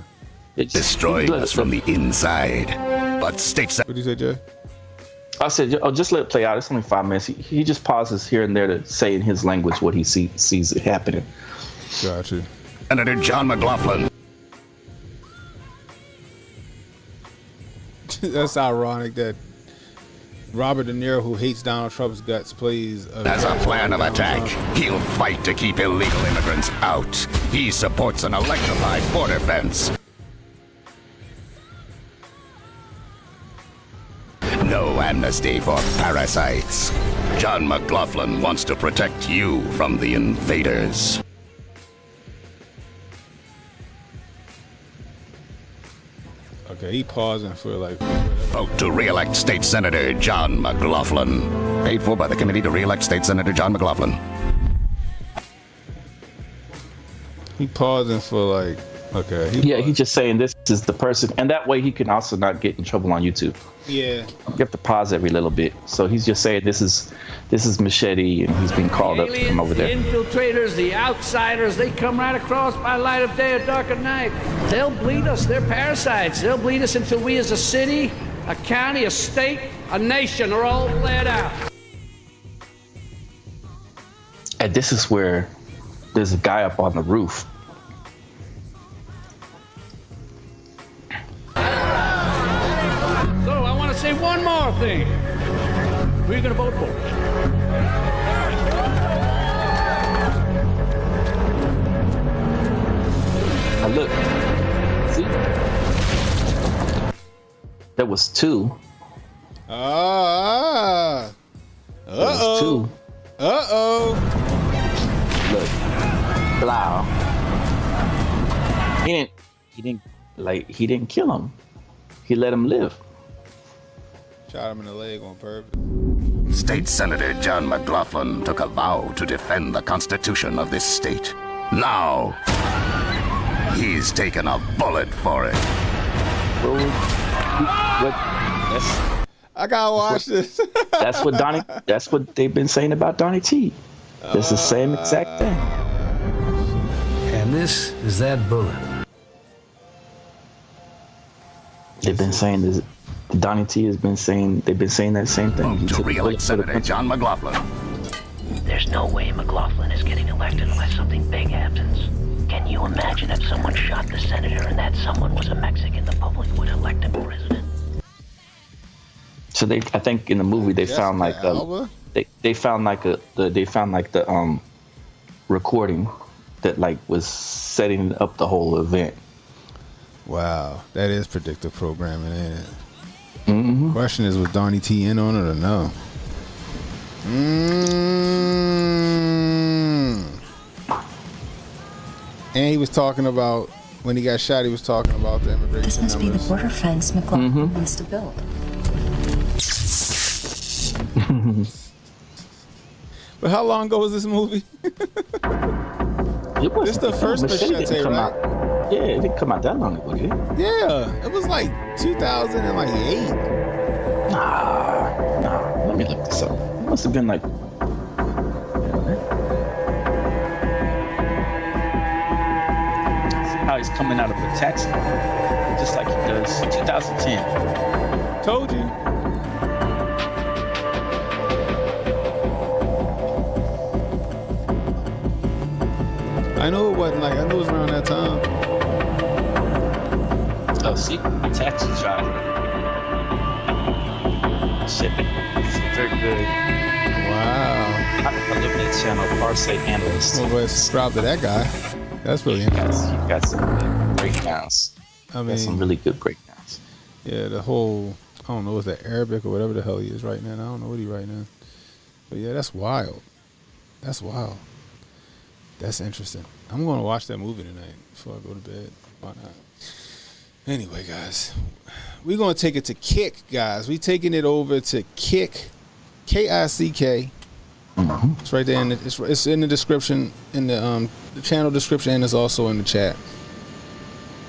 destroying us from the inside. But states. What did you say, Jay? I said, just let it play out. It's only 5 minutes. He just pauses here and there to say in his language what he sees it happening. Gotcha. Senator John McLaughlin. That's ironic that Robert De Niro, who hates Donald Trump's guts, plays As a plan of attack, he'll fight to keep illegal immigrants out. He supports an electrified border fence. No amnesty for parasites. John McLaughlin wants to protect you from the invaders. Okay, he pausing for like. Vote to re-elect State Senator John McLaughlin. Paid for by the committee to re-elect State Senator John McLaughlin. He pausing for like. Okay. He's just saying this is the person, and that way he can also not get in trouble on YouTube. Yeah. You have to pause every little bit. So he's just saying this is Machete, and he's been called up to come over there. The infiltrators, the outsiders, they come right across by light of day or dark of night. They'll bleed us. They're parasites. They'll bleed us until we as a city, a county, a state, a nation are all bled out. And this is where there's a guy up on the roof. So I want to say one more thing. Who are you going to vote for? Now look, see? There was two. Uh-oh. Uh-oh. Look, Blau. He didn't kill him. He let him live. Shot him in the leg on purpose. State Senator John McLaughlin took a vow to defend the Constitution of this state. Now, he's taken a bullet for it. I gotta watch this. That's what they've been saying about Donnie T. It's the same exact thing. And this is that bullet. They've been saying this. Donnie T has been saying they've been saying that same thing. Vote to re-elect Senator John McLaughlin. There's no way McLaughlin is getting elected unless something big happens. Can you imagine if someone shot the senator and that someone was a Mexican? The public would elect him president. So I think in the movie they found like they found the recording that like was setting up the whole event. Wow, that is predictive programming, ain't it? Mm-hmm. Question is, was Donnie T in on it or no? And he was talking about when he got shot. He was talking about the immigration This must numbers. be the border fence McLaughlin wants to build. But how long ago was this movie? This the first Machete, right? Yeah, it didn't come out that long ago, did it? Yeah, it was like 2008. Nah. Let me look this up. It must have been like. How he's coming out of a taxi, just like he does 2010. Told you. I know it wasn't like, I knew it was around that time. Oh, see, taxi driver. Shit, very good. Wow. I love that channel, Farsight Analyst. Well, let's subscribe to that guy. That's really You interesting. got some. breakdowns. I mean, That's some really good breakdowns. Yeah, the whole, I don't know, is that Arabic or whatever the hell he is right now. I don't know what he right now. But yeah, that's wild. That's wild. That's interesting. I'm going to watch that movie tonight before I go to bed. Why not? Anyway, guys, we're going to take it to Kick, guys. We're taking it over to Kick, Kick. It's right there. It's in the description, in the channel description, and it's also in the chat.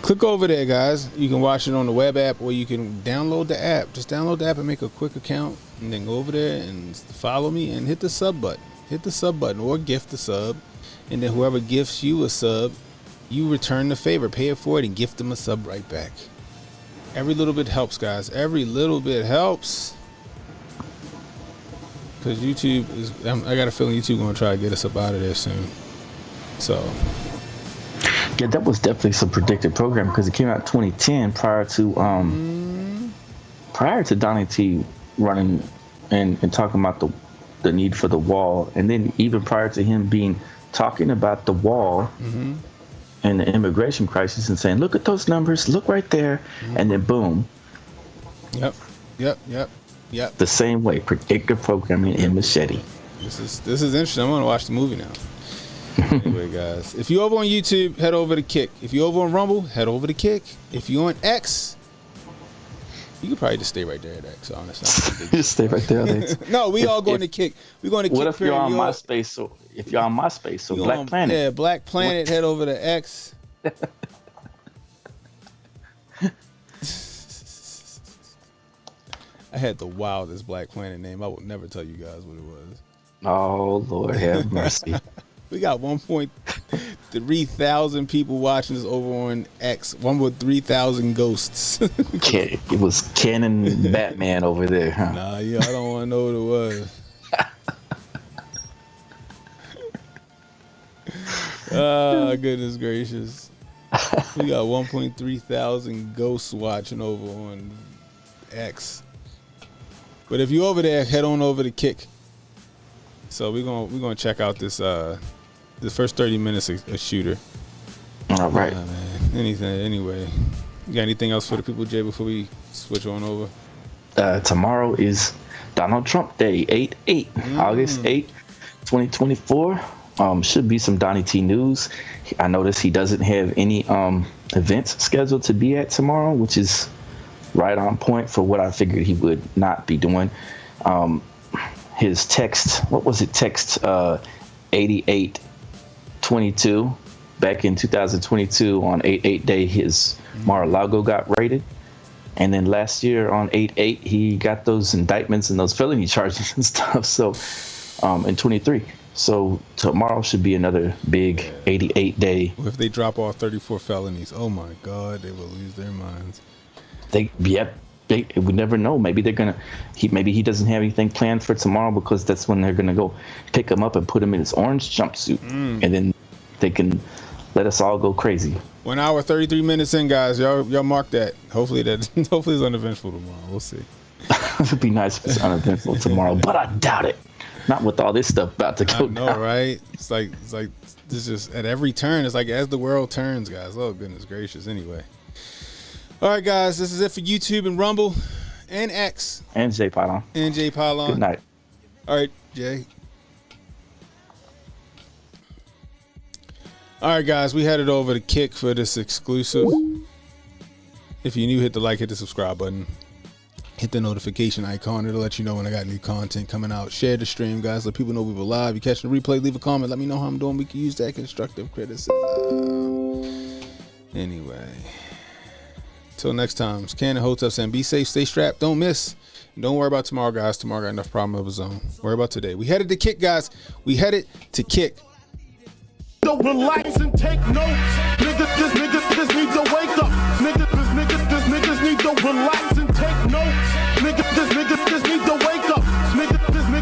Click over there, guys. You can watch it on the web app, or you can download the app. Just download the app and make a quick account, and then go over there and follow me and hit the sub button. Hit the sub button or gift the sub, and then whoever gifts you a sub, you return the favor, pay it forward, and gift them a sub right back. Every little bit helps, guys. Every little bit helps. Because YouTube is, I got a feeling YouTube going to try to get us up out of there soon. So. Yeah, that was definitely some predictive program because it came out in 2010 prior to Donnie T running and talking about the need for the wall. And then even prior to him talking about the wall and the immigration crisis and saying, look at those numbers, look right there. And then boom. Yep. The same way, predictive programming in Machete. This is interesting. I'm going to watch the movie now. Anyway, guys, if you're over on YouTube, head over to Kick. If you're over on Rumble, head over to Kick. If you're on X, you could probably just stay right there at X, honestly. Just stay right there at X. No, we all going to Kick. We're going to Kick. What if you're on MySpace? So if you're on MySpace, so Black Planet. Yeah, Black Planet, head over to X. I had the wildest Black Planet name. I will never tell you guys what it was. Oh, Lord have mercy. We got 1.3 thousand people watching this over on X. 1.3 ghosts. It was Canon Batman over there, huh? Nah, yeah, I don't want to know what it was. Oh, goodness gracious. We got 1.3 thousand ghosts watching over on X. But if you're over there, head on over to Kick. So we're gonna check out this the first 30 minutes of Shooter. All right. Man. Anyway, you got anything else for the people, Jay, before we switch on over? Tomorrow is Donald Trump Day, 8/8, August 8, 2024. Should be some Donnie T news. I noticed he doesn't have any events scheduled to be at tomorrow, which is right on point for what I figured he would not be doing. His text, what was it? Text 8822 back in 2022 on 8/8 day, his Mar-a-Lago got raided. And then last year on 8/8, he got those indictments and those felony charges and stuff. So in 23. So tomorrow should be another big 88 day. If they drop off 34 felonies, oh my God, they will lose their minds. We never know. Maybe maybe he doesn't have anything planned for tomorrow because that's when they're gonna go pick him up and put him in his orange jumpsuit, and then they can let us all go crazy. 1 hour 33 minutes in, guys. Y'all mark that. Hopefully it's uneventful tomorrow. We'll see. It would be nice if it's uneventful tomorrow, but I doubt it. Not with all this stuff about to go down. Right? It's like this just at every turn. It's like as the world turns, guys. Oh goodness gracious. Anyway. All right, guys, this is it for YouTube and Rumble and X. And J Pylon. Good night. All right, Jay. All right, guys, we headed over to Kick for this exclusive. If you're new, hit the like, hit the subscribe button. Hit the notification icon. It'll let you know when I got new content coming out. Share the stream, guys. Let people know we were live. You catching the replay, leave a comment. Let me know how I'm doing. We can use that constructive criticism. Anyway. Till next time, it's Ken and Hotep saying be safe, stay strapped, don't miss. And don't worry about tomorrow, guys. Tomorrow got enough problem of his own. Worry about today. We headed to Kick, guys. We headed to Kick. Relax and take notes. Niggas need to wake up. Niggas need to relax and take notes. Niggas need to wake up. Niggas need